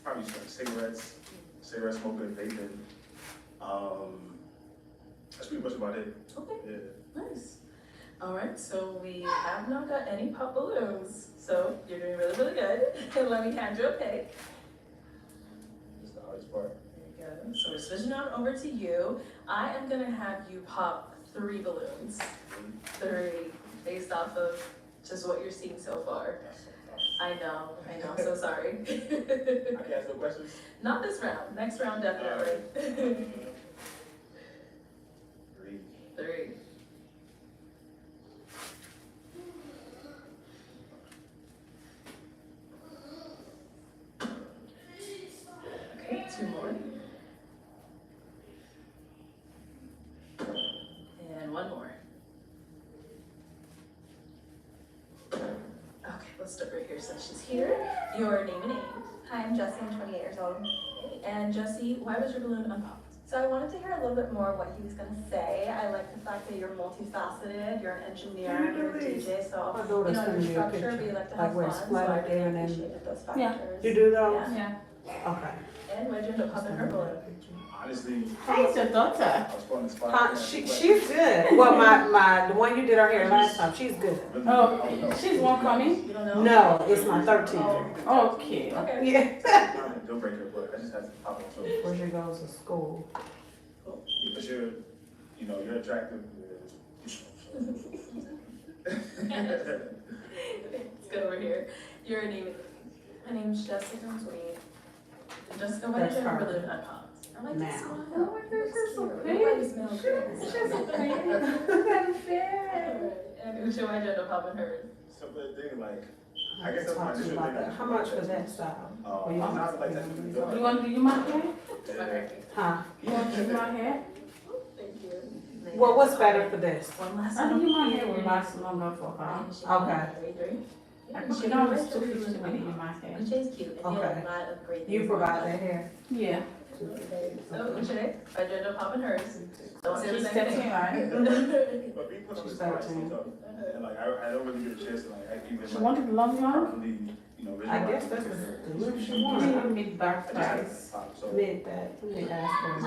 Speaker 15: probably just like cigarette smoking, vaping. That's pretty much about it.
Speaker 2: Okay.
Speaker 15: Yeah.
Speaker 2: Nice. All right, so we have not got any pop balloons, so you're doing really, really good. Let me hand you a pick.
Speaker 15: That's the hardest part.
Speaker 2: There you go. So we're switching on over to you. I am gonna have you pop 3 balloons. 3, based off of just what you're seeing so far. I know, I'm so sorry.
Speaker 15: I can ask no questions?
Speaker 2: Not this round, next round definitely. 3. Okay, 2 more. And 1 more. Okay, let's start right here since she's here. Your name and age.
Speaker 7: Hi, I'm Jessie, I'm 28 years old.
Speaker 2: And Jessie, why was your balloon unpopped?
Speaker 7: So I wanted to hear a little bit more what he was gonna say. I like the fact that you're multifaceted, you're an engineer, you're a DJ, so
Speaker 4: My daughter's
Speaker 7: your
Speaker 4: sending me a
Speaker 7: structure,
Speaker 4: picture,
Speaker 7: but you like to
Speaker 4: like
Speaker 7: have
Speaker 4: where
Speaker 7: fun,
Speaker 4: it's
Speaker 7: so I
Speaker 4: flat
Speaker 7: really
Speaker 4: there and then-
Speaker 7: appreciated those
Speaker 2: Yeah.
Speaker 7: factors.
Speaker 4: You do those?
Speaker 2: Yeah.
Speaker 4: Okay.
Speaker 2: And where'd you end up popping her balloon?
Speaker 15: honestly,
Speaker 4: How's your daughter?
Speaker 15: I was put on the spot.
Speaker 4: She's good. Well, the one you did her hair last time, she's good.
Speaker 15: Really,
Speaker 4: Oh,
Speaker 15: I don't know.
Speaker 4: she's one coming?
Speaker 2: You don't know?
Speaker 4: No, it's my 13th. Okay.
Speaker 2: Okay.
Speaker 4: Yeah.
Speaker 15: Not a deal breaker, but I just had to pop up something.
Speaker 4: Where she goes to school.
Speaker 15: Because you're attractive.
Speaker 2: Let's go over here. Your name is.
Speaker 7: My name's Jessica Sweet.
Speaker 2: Jessica, why did you have a balloon unpopped?
Speaker 7: I like
Speaker 4: Now.
Speaker 7: to smile.
Speaker 2: Oh my gosh, she's so pretty.
Speaker 7: Everybody smells good.
Speaker 2: And Uche, why'd you end up popping hers?
Speaker 15: So the thing, like, I guess that's my
Speaker 4: Talk to you
Speaker 15: initial
Speaker 4: about
Speaker 15: thing.
Speaker 4: that. How much for that style? Or you
Speaker 15: I'm
Speaker 4: want
Speaker 15: not
Speaker 4: me
Speaker 15: like
Speaker 4: to
Speaker 15: that.
Speaker 4: do
Speaker 15: You
Speaker 4: You want to do my hair?
Speaker 15: Yeah.
Speaker 4: Huh? You want to do my hair?
Speaker 2: Thank you.
Speaker 4: Well, what's better for this?
Speaker 2: One last
Speaker 4: I
Speaker 2: one.
Speaker 4: think my hair will last longer for her. Okay.
Speaker 2: 3-3.
Speaker 4: You know, it's 250 when you do my hair.
Speaker 2: Uche's cute. And you have a lot of great things.
Speaker 4: You provide that hair? Yeah.
Speaker 2: So Uche, why'd you end up popping hers? Don't say the
Speaker 4: She's
Speaker 2: same
Speaker 4: 13,
Speaker 2: thing.
Speaker 4: right?
Speaker 15: But being put on the
Speaker 4: She's
Speaker 15: spot,
Speaker 4: 13.
Speaker 15: and like I don't really get a chance to like even
Speaker 4: She
Speaker 15: like
Speaker 4: wanted long,
Speaker 15: properly,
Speaker 4: I guess that's the look she wanted. Mid back thighs.
Speaker 15: So
Speaker 4: Mid ass.
Speaker 15: I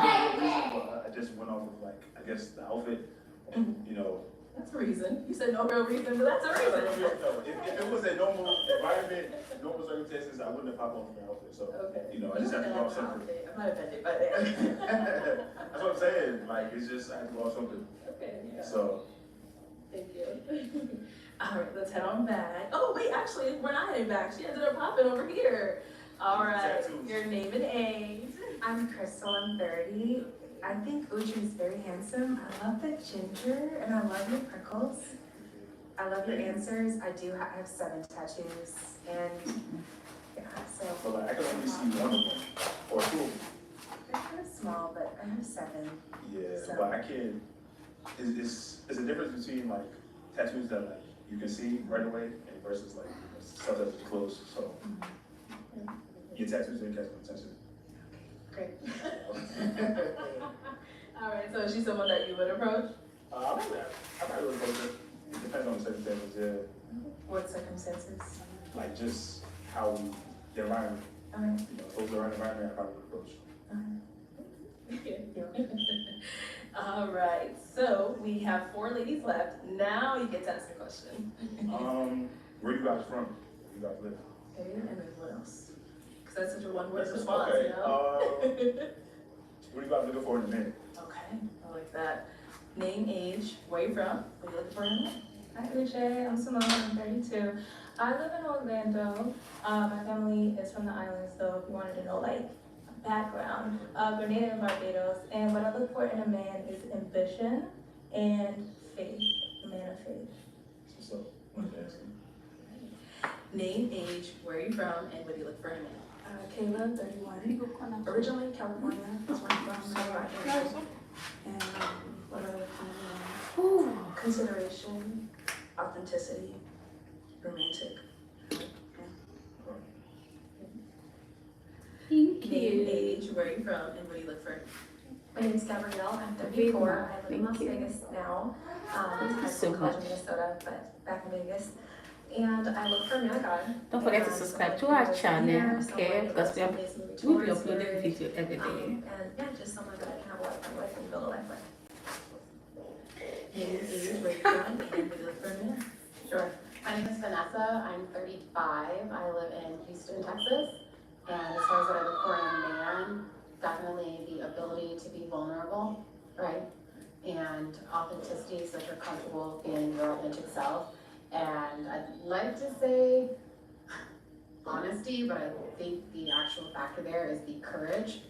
Speaker 15: just went off of like I guess the outfit,
Speaker 2: That's a reason. You said no real reason, but that's a reason.
Speaker 15: No, if it was a normal environment, normal circumstances, I wouldn't have popped off my outfit. So
Speaker 2: Okay.
Speaker 15: I just have to go off something.
Speaker 2: I'm not offended by that.
Speaker 15: That's what I'm saying. Like it's just I have to go off something.
Speaker 2: Okay, yeah.
Speaker 15: So
Speaker 2: Thank you. All right, let's head on back. Oh, wait, actually, we're not heading back. She ended up popping over here. All right,
Speaker 15: Tattoos.
Speaker 2: your name and age.
Speaker 8: I'm Crystal, I'm 30. I think Uju is very handsome. I love the ginger and I love your prickles. I love your answers. I have 7 tattoos and yeah, so.
Speaker 15: but like I can only see one of them or 2 of them.
Speaker 8: They're kind of small, but I have 7.
Speaker 15: Yeah,
Speaker 8: So-
Speaker 15: but I can't. It's a difference between like tattoos that like you can see right away and versus like stuff that's close. So your tattoos didn't catch my attention.
Speaker 8: Great.
Speaker 2: All right, so is she someone that you would approach?
Speaker 15: I probably would approach it. It depends on the circumstances. Yeah,
Speaker 8: What circumstances?
Speaker 15: like just how the environment.
Speaker 8: Alright.
Speaker 15: If it was the right environment, I probably would approach.
Speaker 2: All right, so we have 4 ladies left. Now you get to ask the question.
Speaker 15: Where you guys from? Where you guys live?
Speaker 2: Okay, and then what else? Because that's such a one-word response,
Speaker 15: Okay.
Speaker 2: you know?
Speaker 15: What are you guys looking for in a man?
Speaker 2: Okay, I like that. Name, age, where you from? What are you looking for in a man?
Speaker 7: Hi Uche, I'm Simone, I'm 32. I live in Orlando. My family is from the islands, so if you wanted to know like background, Grenada and Barbados. And what I look for in a man is ambition and faith, a man of faith.
Speaker 15: So, what are you asking?
Speaker 2: Name, age, where are you from, and what do you look for in a man?
Speaker 12: Kayla, 31. Originally California, that's where I'm from, Colorado. And what other kind of consideration, authenticity, romantic.
Speaker 2: Name, age, where are you from, and what do you look for?
Speaker 7: My name is Gabrielle, I'm 34. I live in Las Vegas now. I'm from College, Minnesota, but back in Vegas. And I look for a man of God.
Speaker 4: Don't forget to subscribe to our channel, okay? Because we'll be uploading video every day.
Speaker 7: And yeah, just someone that I can have a lot of fun with and build a life with.
Speaker 2: Name, age, where are you from, and what do you look for in a man?
Speaker 10: Sure. My name is Vanessa. I'm 35. I live in Houston, Texas. And as far as what I look for in a man, definitely the ability to be vulnerable, right? And authenticity, so that you're comfortable being your authentic self. And I'd like to say honesty, but I think the actual factor there is the courage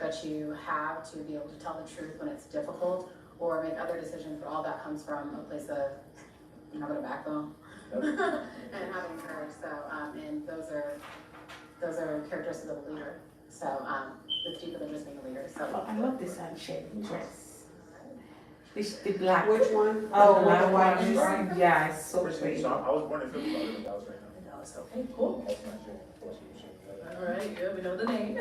Speaker 10: that you have to be able to tell the truth when it's difficult or make other decisions, but all that comes from a place of having a backbone and having courage. So, and those are characteristics of a leader. So, it's deeper than just being a leader. So,
Speaker 4: I love this unshaped dress. The black.
Speaker 3: Which one?
Speaker 4: Oh,
Speaker 3: The
Speaker 4: the
Speaker 3: white
Speaker 4: one.
Speaker 3: one?
Speaker 4: Yeah, it's so
Speaker 15: First
Speaker 4: pretty.
Speaker 15: thing, so I was born in Philly, but I live in Dallas right now.
Speaker 2: No, it's okay, cool.
Speaker 15: That's not true, of course, you should.
Speaker 2: All right, good, we know the name.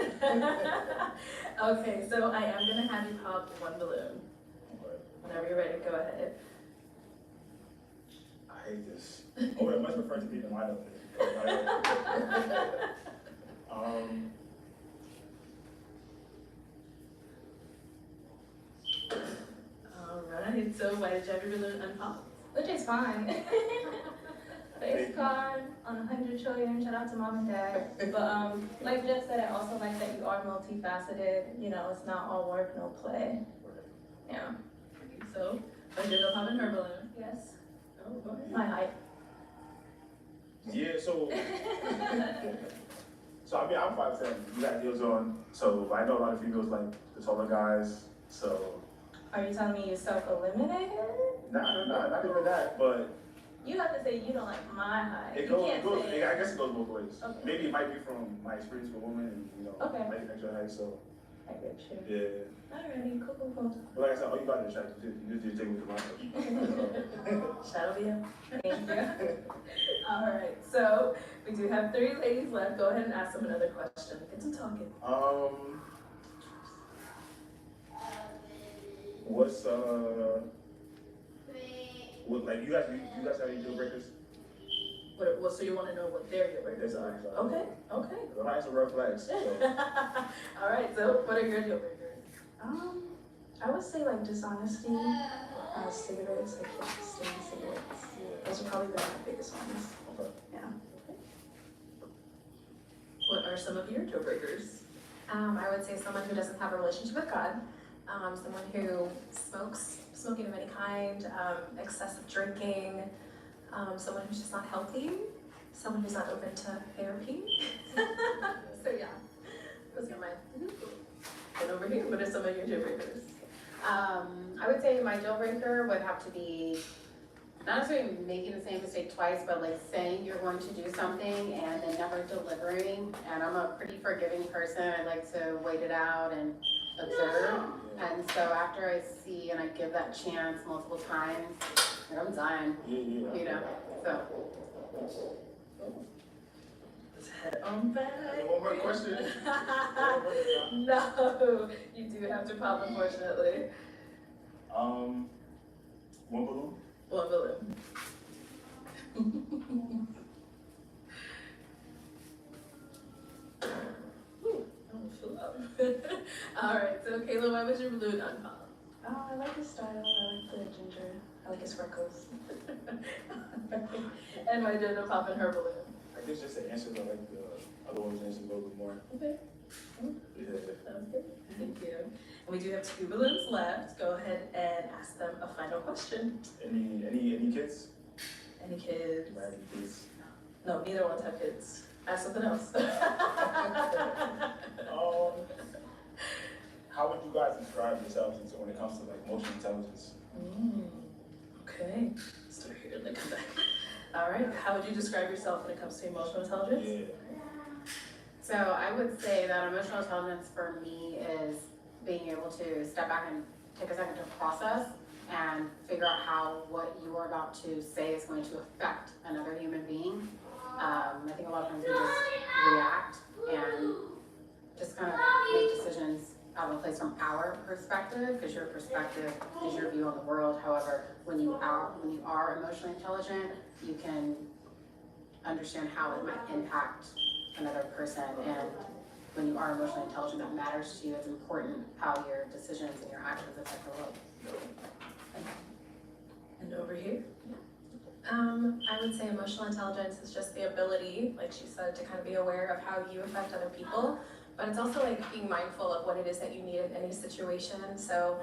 Speaker 2: Okay, so I am gonna have you pop 1 balloon. Whenever you're ready, go ahead.
Speaker 15: I hate this. Oh, it must refer to me in my lineup.
Speaker 2: So why did you have your balloon unpopped?
Speaker 7: Which is fine. Face card on 100 trillion, shout out to mom and dad. But like Jeff said, I also like that you are multifaceted. You know, it's not all work, no play. Yeah.
Speaker 2: So, why did you pop in her balloon?
Speaker 7: Yes.
Speaker 2: Oh, go ahead.
Speaker 7: My height.
Speaker 15: Yeah, so I mean, I'm 5'10", you got heels on, so I know a lot of females like the taller guys, so.
Speaker 7: Are you telling me you self-eliminated?
Speaker 15: Nah, not even that, but
Speaker 7: You have to say you don't like my height.
Speaker 15: it
Speaker 7: You
Speaker 15: goes,
Speaker 7: can't say.
Speaker 15: I guess it goes both ways.
Speaker 7: Okay.
Speaker 15: Maybe it might be from my experience with women and, you know,
Speaker 7: Okay.
Speaker 15: might be extra height, so,
Speaker 7: I get you.
Speaker 15: yeah.
Speaker 7: Alrighty, cool.
Speaker 15: But like I said, all you got is attractive too, you just take me to my house.
Speaker 2: Shadow you. Thank you. Alright, so we do have 3 ladies left. Go ahead and ask them another question. Get some talking.
Speaker 15: What's, what, like, you guys have any deal breakers?
Speaker 2: What, so you want to know what their deal breakers are? Okay.
Speaker 15: I'm having some red flags, so.
Speaker 2: Alright, so what are your deal breakers?
Speaker 12: I would say like dishonesty, cigarettes, I can't stand cigarettes. Those are probably the biggest ones.
Speaker 15: Okay.
Speaker 12: Yeah.
Speaker 2: What are some of your deal breakers?
Speaker 8: I would say someone who doesn't have a relationship with God, someone who smoking of any kind, excessive drinking, someone who's just not healthy, someone who's not open to therapy. So yeah, those are mine.
Speaker 2: And over here, what are some of your deal breakers?
Speaker 10: I would say my deal breaker would have to be not necessarily making the same mistake twice, but like saying you're going to do something and then never delivering. And I'm a pretty forgiving person. I like to wait it out and observe. And so after I see and I give that chance multiple times, I'm done. You know, so.
Speaker 2: Let's head on back.
Speaker 15: One more question.
Speaker 2: No, you do have to pop, unfortunately.
Speaker 15: One balloon?
Speaker 2: One balloon. Alright, so Kayla, why was your balloon unpop?
Speaker 12: Oh, I like his style, I like the ginger, I like his freckles.
Speaker 2: And why did it pop in her balloon?
Speaker 15: I guess just the answers, I like the other one's answers a little bit more.
Speaker 2: Okay.
Speaker 15: Yeah.
Speaker 2: Sounds good. Thank you. And we do have 2 balloons left. Go ahead and ask them a final question.
Speaker 15: Any kids?
Speaker 2: Any kids?
Speaker 15: Do I have any kids?
Speaker 2: No, neither one's have kids. Ask something else.
Speaker 15: How would you guys describe yourselves when it comes to like emotional intelligence?
Speaker 2: Okay. Start here and then come back. All right. How would you describe yourself when it comes to emotional intelligence?
Speaker 15: Yeah.
Speaker 10: So I would say that emotional intelligence for me is being able to step back and take a second to process and figure out how what you are about to say is going to affect another human being. I think a lot of times we just react and just kind of make decisions out of a place from our perspective, because your perspective is your view on the world. However, when you are emotionally intelligent, you can understand how it might impact another person, and when you are emotionally intelligent, that matters to you. It's important how your decisions and your actions affect the world.
Speaker 2: And over here?
Speaker 8: I would say emotional intelligence is just the ability, like she said, to kind of be aware of how you affect other people, but it's also like being mindful of what it is that you need in any situation. So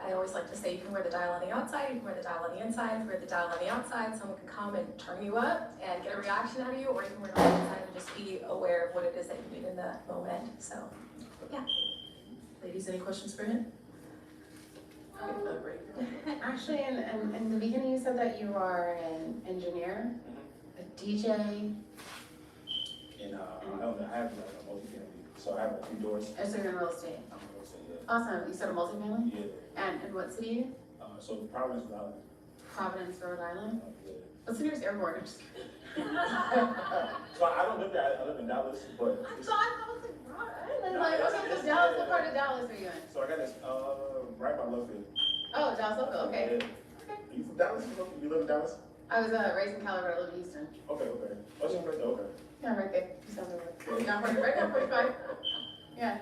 Speaker 8: I always like to say you can wear the dial on the outside, you can wear the dial on the inside. If you wear the dial on the outside, someone can come and turn you up and get a reaction out of you, or you can wear it on the inside and just be aware of what it is that you need in that moment. So, yeah.
Speaker 2: Ladies, any questions for him?
Speaker 10: Actually, in the beginning, you said that you are an engineer, a DJ.
Speaker 15: And I don't know, I have like a multi-family, so I have a few doors.
Speaker 10: Oh, so you're in real estate.
Speaker 15: I'm gonna say, yeah.
Speaker 10: Awesome. You said a multifamily?
Speaker 15: Yeah.
Speaker 10: And in what city?
Speaker 15: So Providence, Rhode Island.
Speaker 10: Providence, Rhode Island?
Speaker 15: Yeah.
Speaker 10: What's the nearest airport? I'm just kidding.
Speaker 15: So I don't live there, I live in Dallas, but.
Speaker 10: So I was like, Rhode Island? Like, okay, so Dallas, what part of Dallas are you in?
Speaker 15: So I got this, right by Lovefield.
Speaker 10: Oh, Dallas, okay.
Speaker 15: Yeah. You from Dallas? You live in Dallas?
Speaker 10: I was raised in California, I live in Houston.
Speaker 15: Okay. Oh, she's right there, okay.
Speaker 10: Yeah, right there. Just down the road. Down 40, right down 45. Yeah.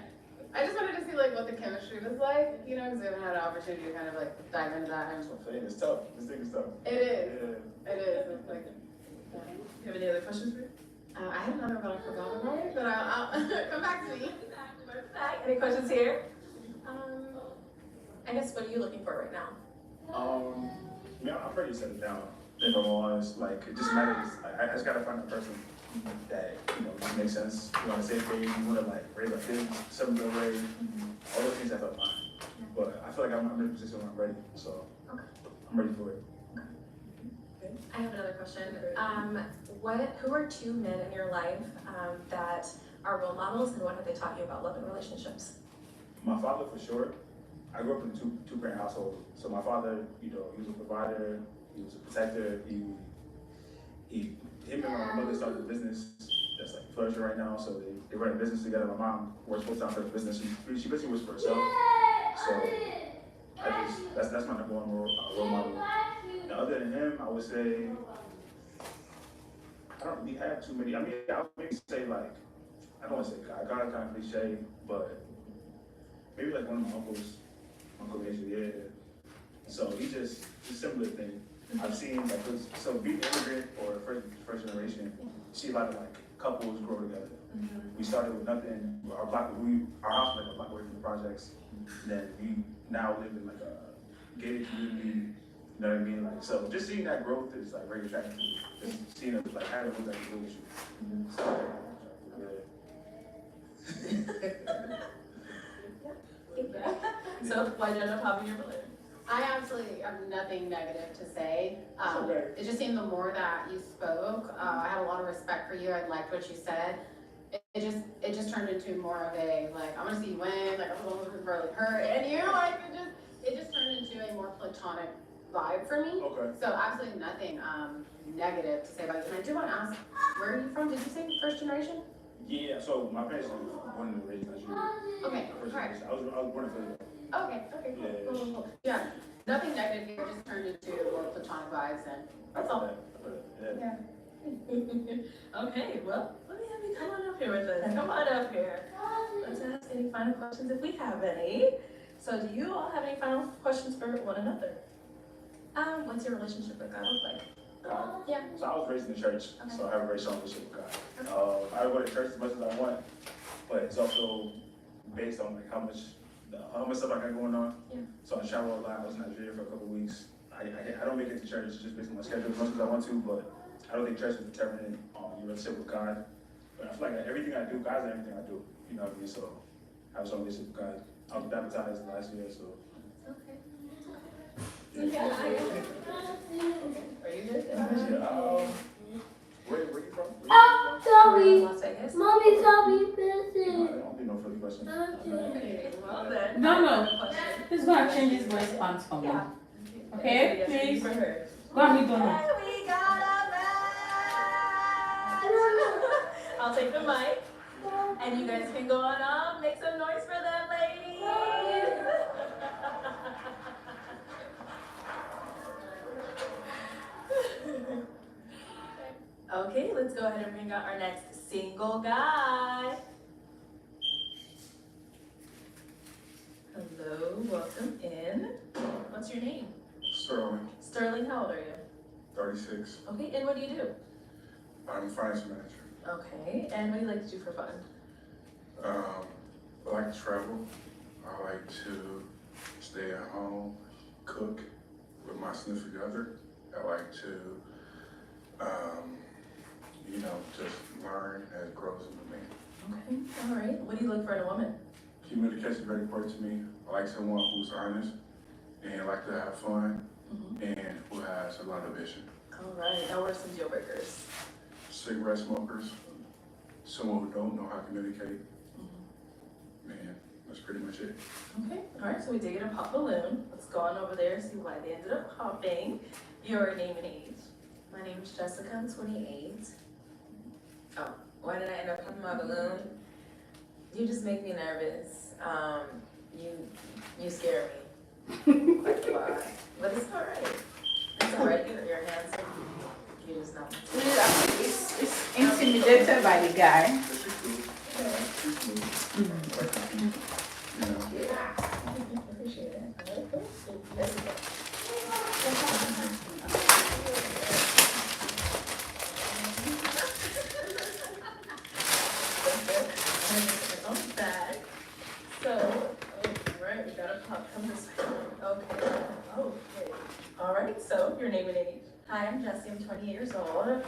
Speaker 10: I just wanted to see like what the chemistry was like, you know, because we haven't had an opportunity to kind of like dive into that. And
Speaker 15: It's tough. This thing is tough.
Speaker 10: it is.
Speaker 15: Yeah.
Speaker 10: It is. It's like,
Speaker 2: You have any other questions for me?
Speaker 10: I had another, but I forgot about it. But I'll come back to me.
Speaker 2: Any questions here?
Speaker 7: I guess what are you looking for right now?
Speaker 15: Yeah, I'm ready to settle down. If I'm honest, like it just matters. I just gotta find a person that just makes sense. You on the same page. You wanna like raise our kids, some good way. All those things have to align. But I feel like I'm in a position where I'm ready. So I'm ready for it.
Speaker 7: I have another question. Who are two men in your life that are role models, and what have they taught you about love and relationships?
Speaker 15: My father, for sure. I grew up in a two-parent household. So my father, he was a provider, he was a protector. Him and my mother started a business that's like flourishing right now. So they run a business together. My mom works full time for the business. She basically works for herself. So that's my number one role model. And other than him, I would say I don't really have too many. I mean, I would maybe say like I don't want to say God kind of cliche, but maybe like one of my uncles. Uncle Major, yeah. So he just similar thing. I've seen like so being an immigrant or first generation, you see a lot of like couples grow together. We started with nothing. Our house was like a block away from the projects. Then we now live in like a gated community. You know what I mean? Like so, just seeing that growth is like very attractive to me. Just seeing it like having it like a real issue. So,
Speaker 2: So why do you end up having your balloon?
Speaker 10: I absolutely have nothing negative to say. It just seemed the more that you spoke, I had a lot of respect for you. I liked what you said. It just turned into more of a like I want to see you win. Like I was looking for like her and you. Like it just turned into a more platonic vibe for me.
Speaker 15: Okay.
Speaker 10: So absolutely nothing negative to say about you. And I do want to ask, where are you from? Did you say first generation?
Speaker 15: Yeah. So my parents were born and raised in Nigeria.
Speaker 10: Okay.
Speaker 15: First
Speaker 10: All right.
Speaker 15: generation. I was born in Philly.
Speaker 10: Okay, cool. Yeah, nothing negative here, just turned into more platonic vibes and that's all.
Speaker 15: Yeah.
Speaker 2: Okay, well, let me have you come on up here with us. Come on up here. Let's ask any final questions if we have any. So do you all have any final questions for one another? What's your relationship with God look like?
Speaker 15: God.
Speaker 10: Yeah.
Speaker 15: So I was raised in the church, so I have a very strong relationship with God. I go to church as much as I want, but it's also based on like how much stuff I got going on.
Speaker 2: Yeah.
Speaker 15: So I travel a lot. I was in Nigeria for a couple of weeks. I don't make it to church just based on my schedule as much as I want to, but I don't think church is determinant on your relationship with God. But I feel like everything I do, God's in everything I do. You know what I mean? So I have a strong relationship with God. I was baptized last year, so.
Speaker 2: Okay.
Speaker 15: Yeah.
Speaker 2: Are you good?
Speaker 15: Yeah, where you from?
Speaker 2: Sorry. Las Vegas?
Speaker 16: Mommy told me
Speaker 15: I
Speaker 16: busy.
Speaker 15: don't think no further questions.
Speaker 2: Okay, well then.
Speaker 4: No.
Speaker 2: Question.
Speaker 4: He's gonna change his response for me.
Speaker 2: Yeah.
Speaker 4: Okay,
Speaker 2: Yes,
Speaker 4: please.
Speaker 2: for her.
Speaker 4: Go on, me donut.
Speaker 2: Hey, we got a match! I'll take the mic. And you guys can go on up, make some noise for them, ladies. Okay, let's go ahead and bring out our next single guy. Hello, welcome in. What's your name?
Speaker 1: Sterling,
Speaker 2: Sterling, how old are you?
Speaker 1: 36.
Speaker 2: Okay, and what do you do?
Speaker 1: I'm finance manager.
Speaker 2: Okay, and what do you like to do for fun?
Speaker 1: I like to travel. I like to stay at home, cook with my significant other. I like to, just learn as it grows into me.
Speaker 2: Okay, all right. What do you look for in a woman?
Speaker 1: Communication is very important to me. I like someone who's honest and like to have fun and who has a lot of vision.
Speaker 2: All right, now what are some deal breakers?
Speaker 1: Cigarette smokers, someone who don't know how to communicate. Man, that's pretty much it.
Speaker 2: Okay, all right, so we did get a pop balloon. Let's go on over there and see why they ended up popping. Your name and age.
Speaker 9: My name is Jessica, I'm 28. Oh, why did I end up popping my balloon? You just make me nervous. You scare me quite a lot. But it's all right. It's all right, you're handsome. You just know.
Speaker 4: It's intimidated by the guy.
Speaker 15: She's cool. She's cool.
Speaker 7: Alright, so your name and age.
Speaker 16: Hi, I'm Jessie. I'm 28 years old.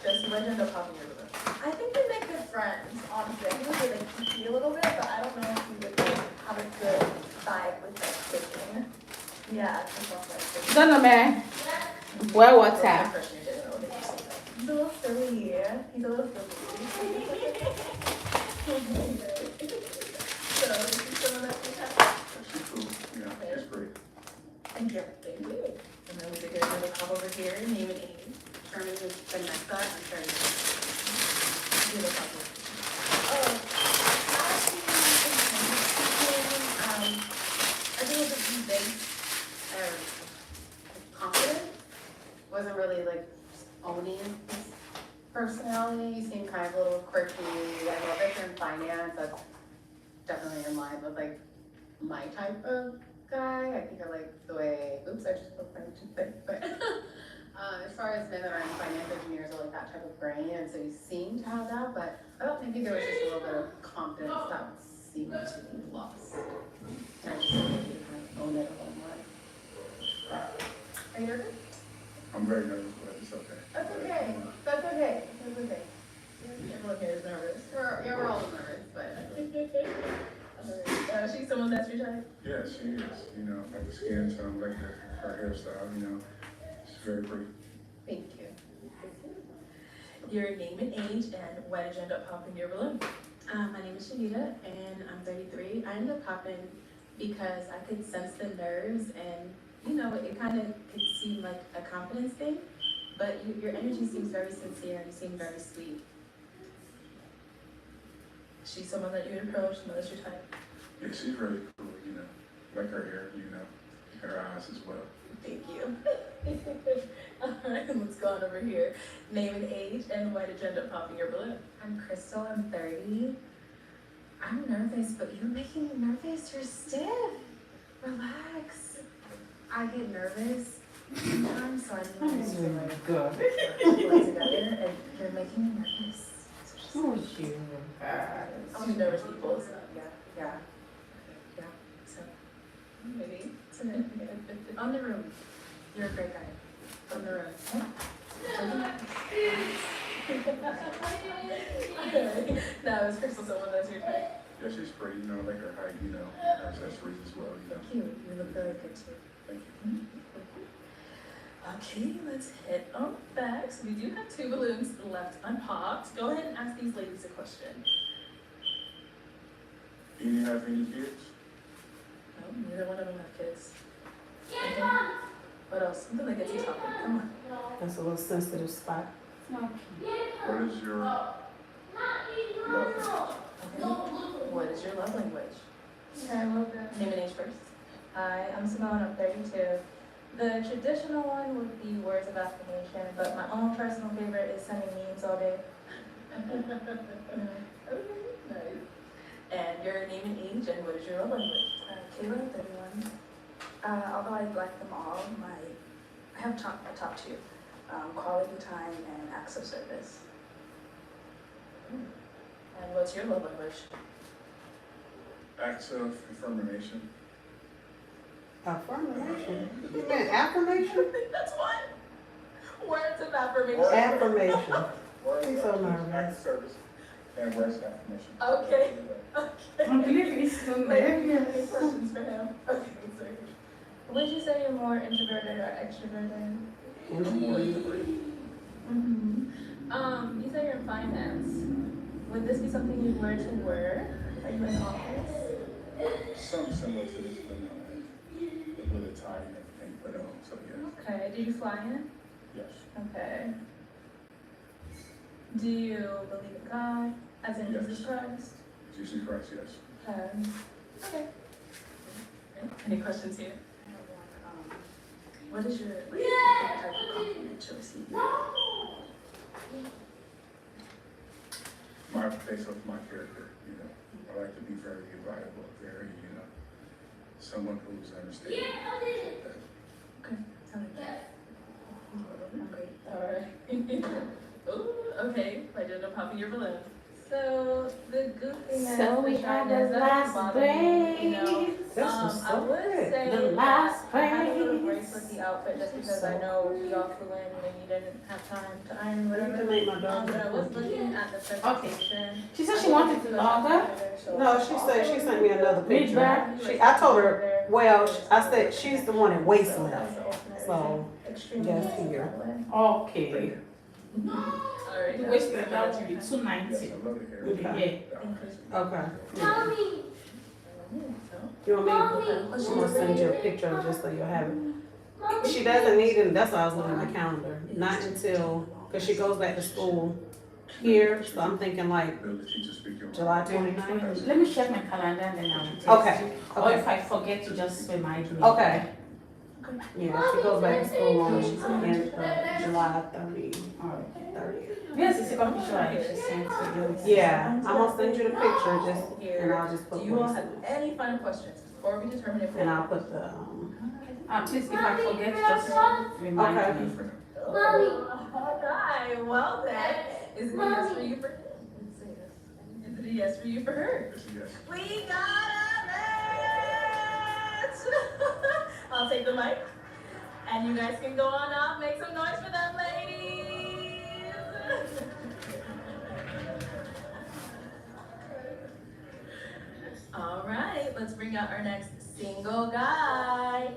Speaker 16: Jessie, when did the popping your balloon?
Speaker 7: I think we make good friends, honestly. I think we would like keep you a little bit, but I don't know if we would like, have a good vibe with like cooking. Yeah, it's just like cooking.
Speaker 4: Don't know, man. Well, what's that?
Speaker 7: He's a little silly. He's a little silly. So, is he someone that we have?
Speaker 15: She's cool, you know, she's great.
Speaker 7: Thank you. Thank you.
Speaker 16: And then we did another pop over here, name and age.
Speaker 10: Sherman is Vanessa, I'm sure you
Speaker 16: Do the pop over.
Speaker 10: I think it was just big or confident. Wasn't really like owning his personality. He seemed kind of a little quirky. I love it in finance. That's definitely in line with like my type of guy. I think I like the way, oops, I just put French thing, but as far as men that are in finance engineers are like that type of brain, and so he seemed to have that, but I thought maybe there was just a little bit of confidence that seemed to be lost. And I just wanted to kind of own it a little more. Are you nervous?
Speaker 15: I'm very nervous, but it's okay.
Speaker 10: That's okay. That's okay. That's okay. Everyone here is nervous. You're all nervous, but.
Speaker 7: She's someone that's your type?
Speaker 15: Yeah, she is, you know, like the skin tone, like her hairstyle, you know, she's very pretty.
Speaker 10: Thank you.
Speaker 16: Your name and age, and when did you end up popping your balloon?
Speaker 8: My name is Shanita, and I'm 33. I ended up popping because I could sense the nerves, and you know, it kind of could seem like a confidence thing, but your energy seems very sincere and you seem very sweet.
Speaker 16: She's someone that you would approach, someone that's your type.
Speaker 15: Yeah, she's really cool, you know, like her hair, you know, her eyes as well.
Speaker 16: Thank you. Alright, let's go on over here. Name and age, and why did you end up popping your balloon?
Speaker 8: I'm Crystal, I'm 30. I'm nervous, but you're making me nervous. You're stiff. Relax. I get nervous sometimes, so I need to like
Speaker 4: Good.
Speaker 8: pull it together, and you're making me nervous.
Speaker 4: Who is you?
Speaker 16: Two nervous people, so
Speaker 8: Yeah. So,
Speaker 16: maybe.
Speaker 8: on the room, you're a great guy. On the room.
Speaker 16: Now, is Crystal someone that's your type?
Speaker 15: Yeah, she's pretty, you know, like her height, you know, her accessories as well, you know.
Speaker 8: Cute. You look really good too.
Speaker 15: Thank you.
Speaker 16: Okay, let's hit on back. So we do have 2 balloons left unpopped. Go ahead and ask these ladies a question.
Speaker 15: Do you have any kids?
Speaker 16: No, neither one of them have kids. Okay. What else? Something that gets you talking. Come on.
Speaker 4: That's a little sensitive spot.
Speaker 15: What is your love language?
Speaker 16: Okay. What is your love language?
Speaker 7: Okay, well, good.
Speaker 16: Name and age first.
Speaker 7: Hi, I'm Simone, I'm 32. The traditional one would be words of affirmation, but my own personal favorite is sending memes all day.
Speaker 16: Okay, nice. And your name and age, and what is your love language?
Speaker 12: Kayla, 31. Although I like them all, I have my top 2. Quality time and acts of service.
Speaker 16: And what's your love language?
Speaker 15: Acts of affirmation.
Speaker 4: Affirmation. You meant affirmation?
Speaker 16: That's one. Words of affirmation.
Speaker 4: Affirmation.
Speaker 15: Words
Speaker 4: He's
Speaker 15: of
Speaker 4: so
Speaker 15: affirmation,
Speaker 4: nervous.
Speaker 15: acts of service, and words of affirmation.
Speaker 16: Okay.
Speaker 7: Wait, do you have any questions for him? Okay, sorry. Would you say you're more introverted or extroverted? You say you're in finance. Would this be something you'd wear to work? Are you in the office?
Speaker 15: Something similar to this, but no, a little tie and everything, but so yes.
Speaker 7: Okay, do you fly in?
Speaker 15: Yes.
Speaker 7: Okay. Do you believe in God, as in
Speaker 15: Yes.
Speaker 7: Jesus Christ?
Speaker 15: Jesus Christ, yes.
Speaker 7: Okay.
Speaker 16: Any questions here?
Speaker 12: What is your favorite type of compliment to receive?
Speaker 15: Based off my character, you know, I like to be very reliable, very, you know, someone who's understanding.
Speaker 12: Okay, tell me that. I'm great.
Speaker 16: Alright. Ooh, okay. I did a popping your balloon.
Speaker 7: So the good thing is
Speaker 4: So we
Speaker 7: the
Speaker 4: have
Speaker 7: shyness
Speaker 4: the
Speaker 7: doesn't
Speaker 4: last
Speaker 7: bother me, you know.
Speaker 4: braids. This was
Speaker 7: I
Speaker 4: so
Speaker 7: would
Speaker 4: good.
Speaker 7: say
Speaker 4: The
Speaker 7: that
Speaker 4: last
Speaker 7: I had a little break
Speaker 4: phrase.
Speaker 7: with the outfit just because I know we all flew in and you didn't have time to iron
Speaker 4: You
Speaker 7: whatever.
Speaker 4: can make my dog.
Speaker 7: But I was looking at the presentation.
Speaker 4: She said she wanted to longer. No, she said she sent me another picture.
Speaker 7: Back.
Speaker 4: I told her, well, I said she's the one at waist length. So, just here. Okay.
Speaker 7: Alright.
Speaker 16: The waist length out to be 290.
Speaker 15: Yes, I love the hair.
Speaker 4: Okay.
Speaker 16: Yeah.
Speaker 4: Okay.
Speaker 14: Mommy,
Speaker 4: You want me to, she want to send you a picture of just so you'll have it. She doesn't need it, that's why I was looking at my calendar. Not until, because she goes back to school here, so I'm thinking like
Speaker 15: The teacher speak your mind.
Speaker 4: July 29th.
Speaker 16: Let me check my calendar and then I'll text
Speaker 4: Okay,
Speaker 16: you. Or
Speaker 4: okay.
Speaker 16: if I forget to just remind me.
Speaker 4: Okay. Yeah, she goes back to school on July 30th.
Speaker 16: Yes, it's a picture I just sent to you.
Speaker 4: Yeah, I'm gonna send you the picture just, and I'll just put
Speaker 7: Do you all
Speaker 4: waist
Speaker 7: have
Speaker 4: length.
Speaker 7: any final questions before we determine if
Speaker 4: And I'll put the,
Speaker 16: Please, if I forget, just remind
Speaker 4: Okay.
Speaker 16: me.
Speaker 7: Alright, well then, is it a yes for you for him? Is it a yes for you for her?
Speaker 15: Yes, yes.
Speaker 7: We got it! I'll take the mic. And you guys can go on up, make some noise for them, ladies! Alright, let's bring out our next single guy.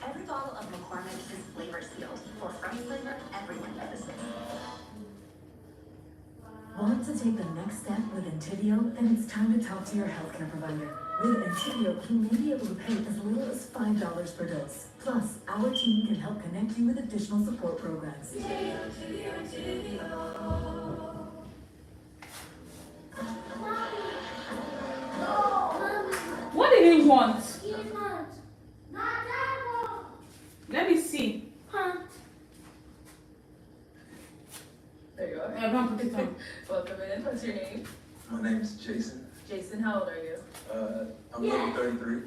Speaker 5: Every bottle of McCormick is flavor sealed. For fresh flavor, everyone notices.
Speaker 17: Want to take the next step with Intivio? Then it's time to talk to your healthcare provider. With Intivio, you may be able to pay as little as $5 per dose. Plus, our team can help connect you with additional support programs.
Speaker 16: What did he want? Let me see.
Speaker 7: There you are.
Speaker 16: I'm gonna put it on.
Speaker 7: Welcome in, what's your name?
Speaker 11: My name is Jason.
Speaker 7: Jason, how old are you?
Speaker 11: I'm level 33.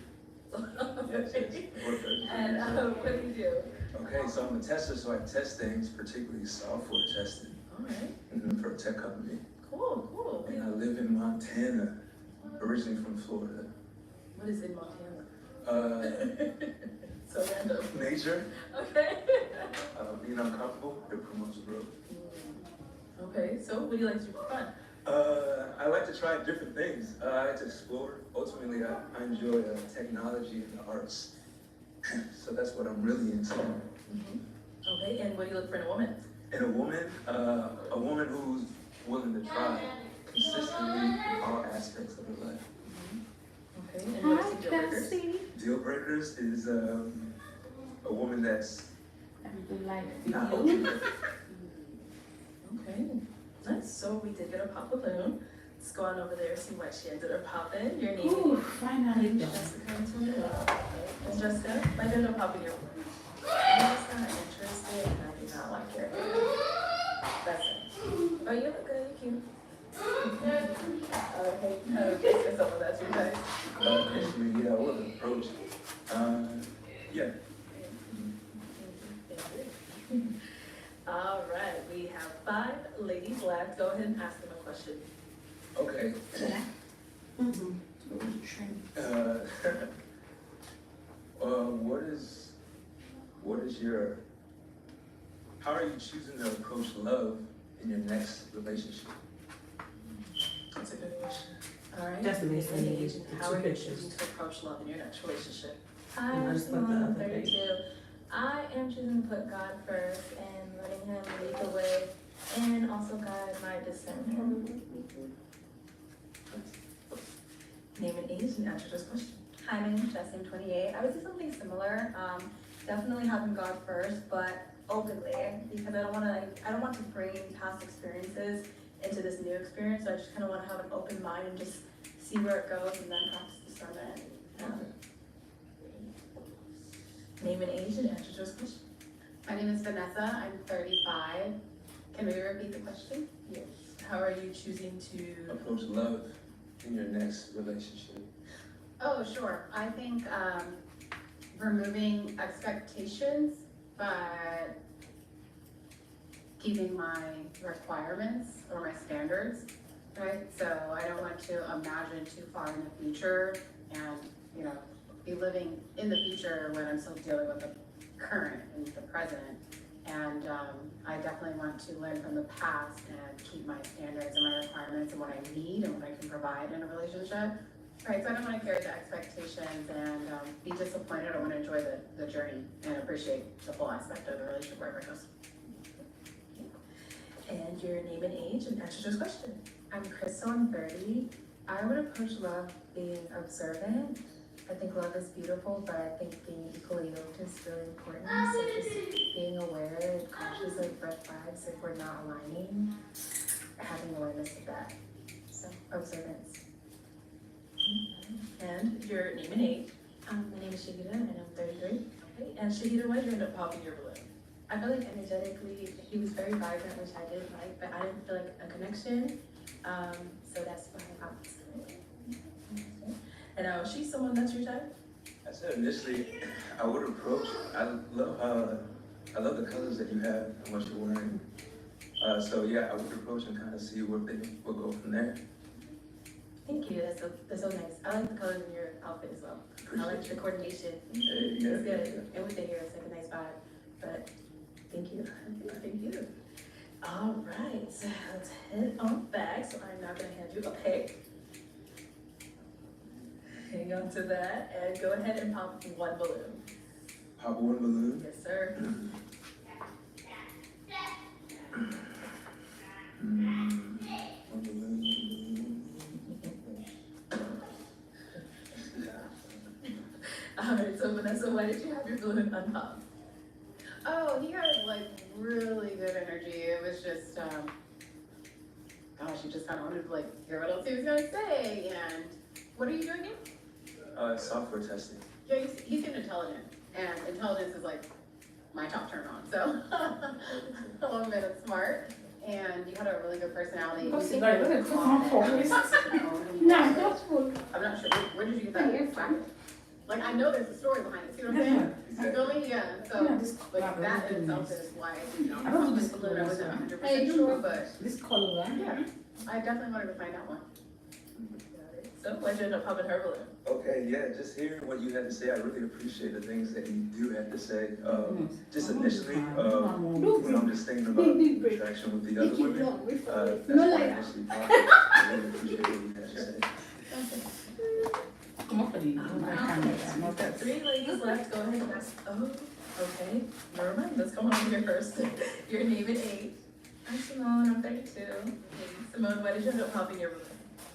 Speaker 11: Yes, yes. Or 33.
Speaker 7: And what do you do?
Speaker 11: Okay, so I'm a tester, so I test things, particularly software testing
Speaker 7: Alright,
Speaker 11: for a tech company.
Speaker 7: cool, cool.
Speaker 11: And I live in Montana, originally from Florida.
Speaker 7: What is in Montana?
Speaker 11: Uh,
Speaker 7: So random.
Speaker 11: nature,
Speaker 7: Okay.
Speaker 11: being uncomfortable, it promotes growth.
Speaker 7: Okay, so what do you like to do for fun?
Speaker 11: I like to try different things. I like to explore. Ultimately, I enjoy technology and the arts. So that's what I'm really into.
Speaker 7: Okay, and what do you look for in a woman?
Speaker 11: And a woman who's willing to try consistently in all aspects of her life.
Speaker 7: Okay, and what is deal breakers?
Speaker 11: Deal breakers is a woman that's not
Speaker 16: Like,
Speaker 11: open.
Speaker 7: Okay, nice. So we did get a pop balloon. Let's go on over there, see what she ended up popping. Your name
Speaker 16: Ooh,
Speaker 7: is
Speaker 16: finally done.
Speaker 7: Jessica. And Jessica, I don't know popping your balloon. I'm just not interested and I do not like your hair. That's it. But you look good, you're cute. Okay, okay, so that's your type.
Speaker 11: Actually, yeah, I was approached. Yeah.
Speaker 7: All right, we have 5 ladies left. Go ahead and ask them a question.
Speaker 11: Okay. What is your, how are you choosing to approach love in your next relationship?
Speaker 7: That's a good question. All right.
Speaker 4: That's amazing.
Speaker 7: Any age, how
Speaker 4: Two
Speaker 7: are you
Speaker 4: pictures.
Speaker 7: choosing to approach love in your next relationship?
Speaker 4: And I
Speaker 7: Hi,
Speaker 4: just put the
Speaker 7: I'm
Speaker 4: other
Speaker 7: 32. I am choosing to put God first and letting Him lead the way and also guide my discernment. Name and age and answer this question.
Speaker 8: Hi, my name is Jessie, I'm 28. I would say something similar. Definitely having God first, but openly, because I don't want to bring past experiences into this new experience. So I just kind of want to have an open mind and just see where it goes, and then practice discernment.
Speaker 7: Name and age and answer this question.
Speaker 10: My name is Vanessa, I'm 35. Can we repeat the question?
Speaker 7: Yes. How are you choosing to
Speaker 11: Approach love in your next relationship.
Speaker 10: Oh, sure. I think removing expectations, but keeping my requirements or my standards. right? So I don't want to imagine too far in the future and, you know, be living in the future when I'm still dealing with the current and the present. And I definitely want to learn from the past and keep my standards and my requirements and what I need and what I can provide in a relationship. Right, so I don't want to carry the expectations and be disappointed. I want to enjoy the journey and appreciate the full aspect of the relationship wherever it goes.
Speaker 16: And your name and age and answer to this question.
Speaker 8: I'm Crystal, I'm 30. I would approach love being observant. I think love is beautiful, but I think being equally yoked is really important. So just being aware, conscious of red flags if we're not aligning, having awareness of that. So observance.
Speaker 16: And your name and age.
Speaker 8: My name is Shahida and I'm 33.
Speaker 16: Okay. And Shahida, why did you end up popping your balloon?
Speaker 8: I feel like energetically he was very vibrant, which I did like, but I didn't feel like a connection. So that's why I popped.
Speaker 16: And now, is she someone that's your type?
Speaker 18: I said initially, I would approach. I love the colors that you have and what you're wearing. So yeah, I would approach and kind of see what they will go from there.
Speaker 8: Thank you. That's so nice. I like the colors in your outfit as well. I like the coordination.
Speaker 18: Yeah.
Speaker 8: It's good. And with the hair, it's like a nice vibe. But thank you.
Speaker 16: Thank you. All right, so let's head on back. So I'm now gonna hand you a pick. Hang on to that and go ahead and pop one balloon.
Speaker 18: Pop one balloon.
Speaker 16: Yes, sir.
Speaker 18: One balloon.
Speaker 16: All right, so Vanessa, why did you have your balloon unpopped?
Speaker 10: Oh, he had like really good energy. It was just, gosh, you just kind of wanted to like hear what else he was gonna say. And what are you doing again?
Speaker 18: Software testing.
Speaker 10: Yeah, he seemed intelligent, and intelligence is like my top turn on. So a little bit of smart, and you had a really good personality. You seemed really confident. I'm not sure where did you get that from? Like I know there's a story behind it. See what I'm saying? You feel me? Yeah. So like that in itself is why I don't this balloon. I wasn't 100% sure, but
Speaker 4: This color, right?
Speaker 10: yeah, I definitely wanted to find out more.
Speaker 16: So why'd you end up popping her balloon?
Speaker 18: Okay, yeah, just hearing what you had to say, I really appreciate the things that you do have to say. Just initially, when I'm just thinking about the interaction with the other women, that's why I initially thought I really appreciate what you had to say.
Speaker 16: We've got 3 ladies left. Go ahead and ask. Oh, okay. Never mind. Let's come on here first. Your name and age.
Speaker 8: I'm Simone, I'm 32.
Speaker 16: Simone, why did you end up popping your balloon?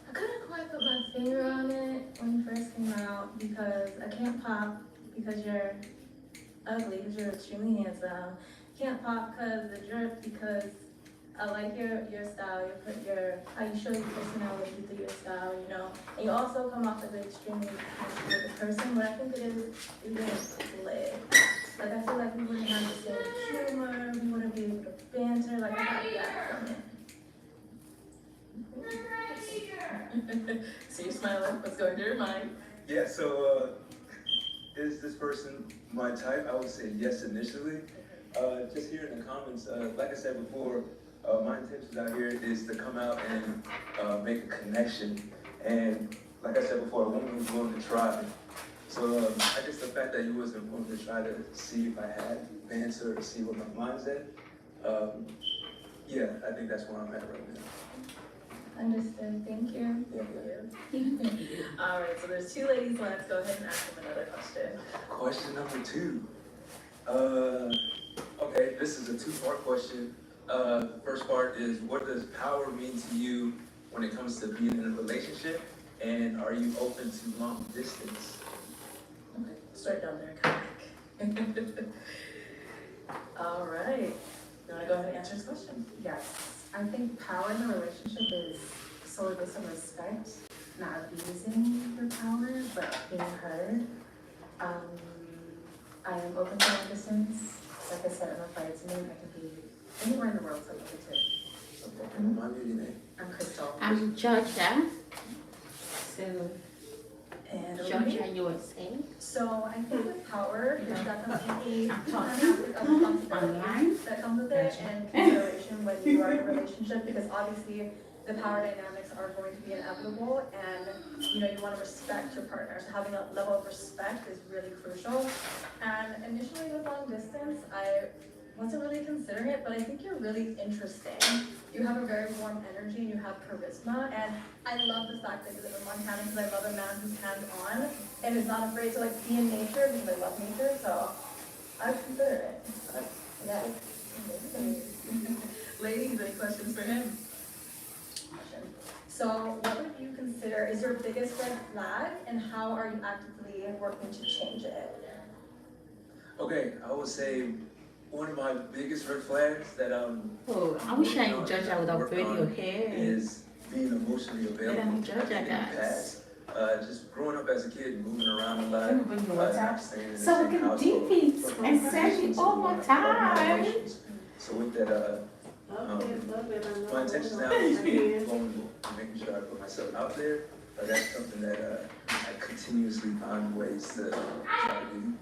Speaker 8: I couldn't quite put my finger on it when you first came out because I can't pop because you're ugly, because you're extremely handsome. Can't pop because the drip, because I like your style, how you show your personality through your style, you know. And you also come off as an extremely good person. What I think it is being lit. Like I feel like we wouldn't have the same humor, we wouldn't be able to banter, like I got that from it.
Speaker 16: So you're smiling. What's going through your mind?
Speaker 18: Yeah, so is this person my type? I would say yes initially. Just hearing the comments, like I said before, my intentions out here is to come out and make a connection. And like I said before, a woman who's willing to try. So I guess the fact that you wasn't willing to try to see if I had the answer or see what my mind's at, yeah, I think that's where I'm at right now.
Speaker 8: Understood, thank you.
Speaker 16: All right, so there's 2 ladies left. Go ahead and ask them another question.
Speaker 18: Question number 2. Okay, this is a 2-part question. First part is, what does power mean to you when it comes to being in a relationship? And are you open to long distance?
Speaker 16: Okay, start down there, come back. All right, you wanna go ahead and answer this question?
Speaker 8: Yes, I think power in a relationship is solely based on respect, not abusing your power, but being heard. I am open to long distance. Like I said, I'm a bridesmaid. I can be anywhere in the world, so I'm open to it.
Speaker 18: Okay, can remind me your name?
Speaker 8: I'm Crystal.
Speaker 19: I'm Georgia.
Speaker 4: So,
Speaker 16: And
Speaker 19: Georgia, you were saying?
Speaker 7: So I think with power, there's definitely a aspect of responsibility that comes with it and consideration when you are in a relationship, because obviously the power dynamics are going to be inevitable, and you know, you want to respect your partner. So having a level of respect is really crucial. And initially with long distance, I wasn't really considering it, but I think you're really interesting. You have a very warm energy and you have charisma, and I love the fact that you live in Montana because I love a man who's hands-on and is not afraid to like be in nature because I love nature, so I would consider it. Yeah.
Speaker 16: Ladies, any questions for him?
Speaker 7: So what would you consider is your biggest red flag, and how are you actively working to change it?
Speaker 18: Okay, I would say one of my biggest red flags that
Speaker 19: Oh, I wish I could judge that without video hair.
Speaker 18: is being emotionally available.
Speaker 19: don't judge
Speaker 18: I think
Speaker 19: that,
Speaker 18: in the
Speaker 19: guys.
Speaker 18: past, just growing up as a kid, moving around a lot,
Speaker 19: Let me bring you one time.
Speaker 18: not staying in the
Speaker 19: So we
Speaker 18: same
Speaker 19: can
Speaker 18: household.
Speaker 19: deep
Speaker 18: So
Speaker 19: and send you all my time.
Speaker 18: So with that, my intentions now is being vulnerable and making sure I put myself out there. That's something that I continuously find ways to try to do.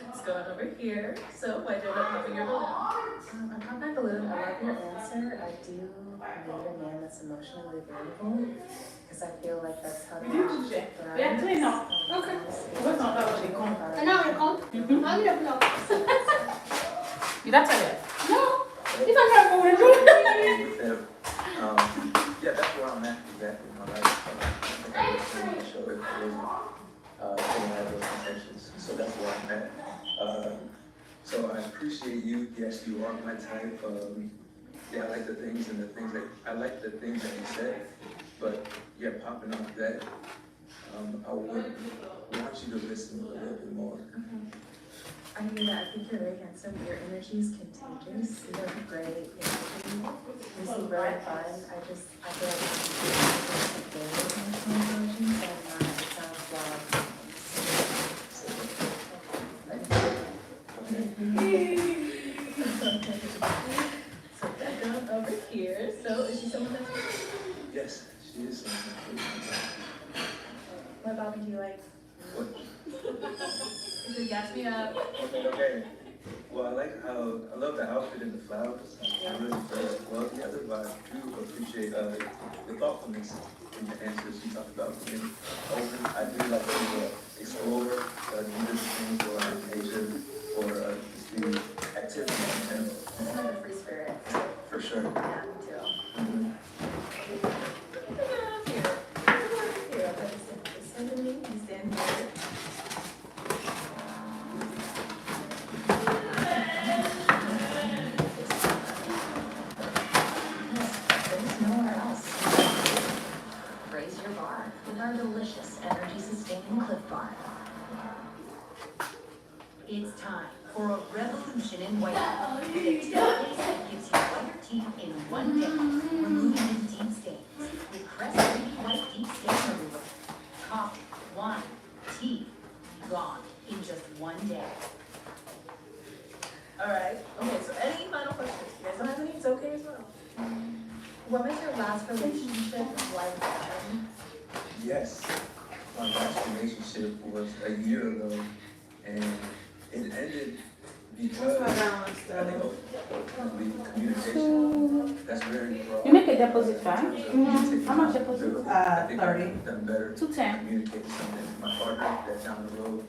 Speaker 16: Let's go on over here. So why don't I open your balloon?
Speaker 8: I pop my balloon. I love your answer. I do need a man that's emotionally available because I feel like that's how the relationship thrives.
Speaker 2: Okay.
Speaker 19: That's it.
Speaker 2: No. If I have more to do.
Speaker 18: Yeah, that's where I'm at exactly in my life. I think I was trying to show it didn't have those intentions. So that's where I'm at. So I appreciate you. Yes, you are my type. Yeah, I like the things that I like the things that you said. But yeah, popping off that, I would want you to listen a little bit more.
Speaker 8: I mean, I think you're very handsome. Your energy is contagious. You have great energy. You seem really fun. I feel like I'm very emotional emotions and it sounds wild.
Speaker 16: So back on over here. So is she someone that's
Speaker 18: Yes, she is something.
Speaker 7: What about me do you like?
Speaker 18: What?
Speaker 7: Is it gas me up?
Speaker 18: Okay. Well, I love the outfit and the flowers. I really dress well together, but I do appreciate the thoughtfulness in your answers. You talked about being open. I do like to explore, do different things, go out in nature, or just do activities in general.
Speaker 7: It's not a free spirit.
Speaker 18: For sure.
Speaker 7: Yeah, me too.
Speaker 18: Mhm.
Speaker 7: You stand here.
Speaker 5: There's nowhere else. Raise your bar with our delicious energy-sustaining Cliff Bar. It's time for a revolution in whitening with a toothpaste that gives you whiter teeth in one day, removing the deep stains with Crest 3D White Deep Stain Remover. Coffee, wine, tea, gone in just one day.
Speaker 16: Alright. Okay, so any final questions? You guys don't have any? It's okay as well.
Speaker 7: What was your last relationship and why did it end?
Speaker 18: Yes, my last relationship was a year ago, and it ended because I think of communication. That's very broad.
Speaker 19: You make a deposit fine? How much deposit?
Speaker 18: I think
Speaker 19: 30.
Speaker 18: I've done better to
Speaker 19: 210.
Speaker 18: communicate something to my partner that down the road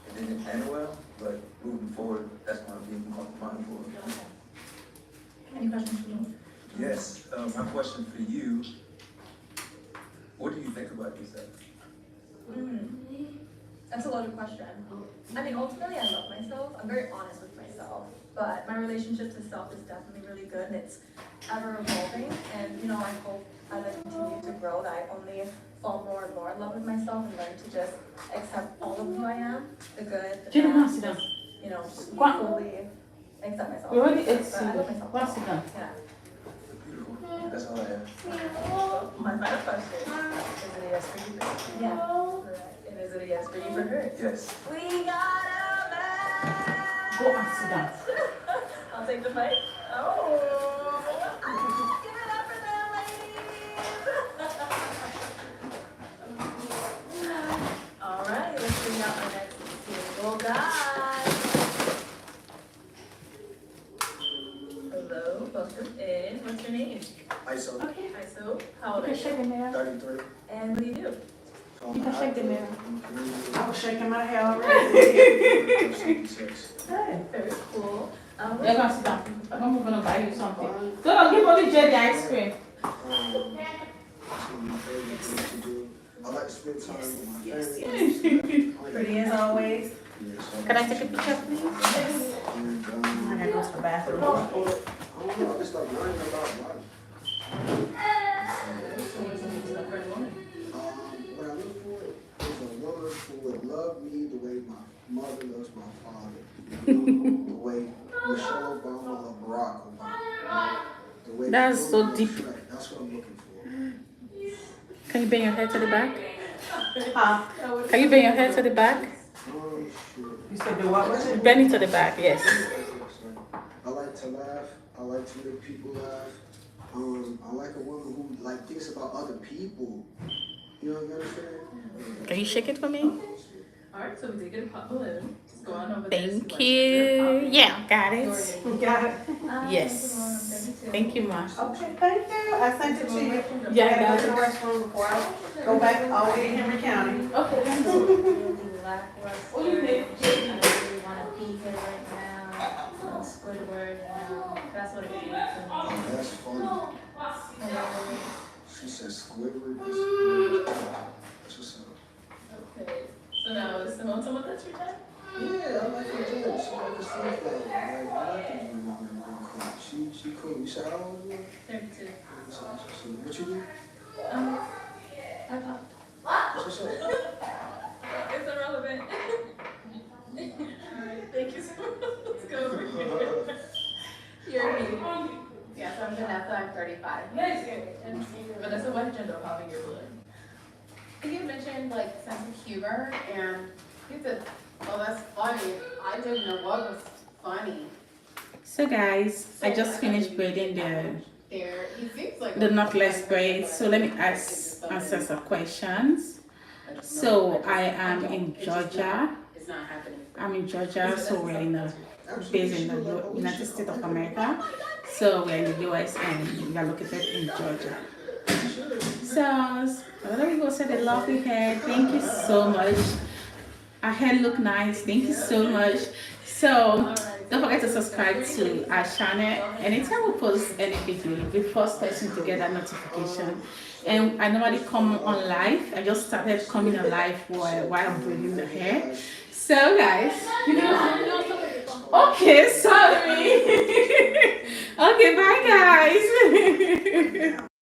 Speaker 18: it didn't end well, but moving forward, that's what I'm being mindful of.
Speaker 7: Any questions for me?
Speaker 18: Yes, my question for you, what do you think about yourself?
Speaker 7: That's a loaded question. I mean, ultimately, I love myself. I'm very honest with myself. But my relationship to self is definitely really good, and it's ever evolving. And, you know, I hope as I continue to grow that I only fall more and more in love with myself and learn to just accept all of who I am, the good, the bad, you know, just fully accept myself.
Speaker 19: We already ate
Speaker 7: But I love myself.
Speaker 19: What's it done?
Speaker 7: Yeah.
Speaker 18: Beautiful. That's all I have.
Speaker 16: My final question. Is it a yes for you?
Speaker 7: Yeah.
Speaker 16: And is it a yes for you for her?
Speaker 18: Yes.
Speaker 7: We got a man!
Speaker 19: Go and sit down.
Speaker 16: I'll take the mic. Oh!
Speaker 7: Give it up for them, ladies!
Speaker 16: Alright, let's bring out our next single guy. shake the mirror.
Speaker 6: 33.
Speaker 16: And what do you do?
Speaker 6: So
Speaker 16: You can shake the mirror.
Speaker 4: I was shaking my hair already.
Speaker 6: 66.
Speaker 16: Hey, very cool.
Speaker 19: You're gonna sit down. I'm gonna buy you something. Go, give only Jay the ice cream.
Speaker 6: I like to spend time with my family.
Speaker 4: Pretty as always.
Speaker 19: Can I take a picture, please?
Speaker 6: And,
Speaker 4: I gotta go to the bathroom.
Speaker 6: I don't know, I just like learning about life. What I look for is a woman who would love me the way my mother loves my father. The way Michelle Obama loved Barack Obama. The way
Speaker 19: That's so
Speaker 6: Obama
Speaker 19: deep.
Speaker 6: loved Shrek. That's what I'm looking for.
Speaker 19: Can you bring your head to the back?
Speaker 4: Huh?
Speaker 19: Can you bring your head to the back?
Speaker 6: Sure.
Speaker 4: You said do what with it?
Speaker 19: Bend it to the back, yes.
Speaker 6: I like to laugh. I like to make people laugh. I like a woman who like thinks about other people. You know what I'm saying?
Speaker 19: Can you shake it for me?
Speaker 16: Alright, so we did get a pop balloon. Just go on over there.
Speaker 19: Thank you. Yeah, got it.
Speaker 4: Got it.
Speaker 19: Yes. Thank you, Ma.
Speaker 4: Okay, thank you. I sent it to you.
Speaker 19: Yeah,
Speaker 4: I
Speaker 19: got
Speaker 4: gotta go to the
Speaker 19: it.
Speaker 4: restroom before I go back all the way to Henry County.
Speaker 19: Okay, that's
Speaker 7: What do you think? I don't really want to be here right now. Squidward, that's what it is.
Speaker 6: That's funny.
Speaker 7: And
Speaker 6: She said Squidward. That's what's up.
Speaker 2: Okay, so now is Simone someone that's your type?
Speaker 6: Yeah, I like her too. She got the sunflower. Like, I like her woman. She cool. You said how old you are?
Speaker 2: 32.
Speaker 6: What you do?
Speaker 2: I popped.
Speaker 6: What's up?
Speaker 2: It's irrelevant. Alright, thank you so much. Let's go over here. You're me.
Speaker 10: Yes, I'm Vanessa, I'm 35.
Speaker 2: Nice. And Vanessa, what gender popping your balloon?
Speaker 10: I think you mentioned like sense of humor, and he said, "Oh, that's funny." I didn't know what was funny.
Speaker 19: So guys, I just finished braiding
Speaker 10: There, he seems like
Speaker 19: the knotless braids. So let me answer some questions. So I am in Georgia.
Speaker 10: It's not happening.
Speaker 19: I'm in Georgia, so we're based in the United States of America. So we're in the US and we are located in Georgia. So whether we go say the lovely hair, thank you so much. Our hair look nice, thank you so much. So don't forget to subscribe to our channel. Anytime we post any video, you'll be the first person to get that notification. And I normally come on live. I just started coming on live while I'm braiding the hair. So guys, you know, okay, sorry. Okay, bye guys.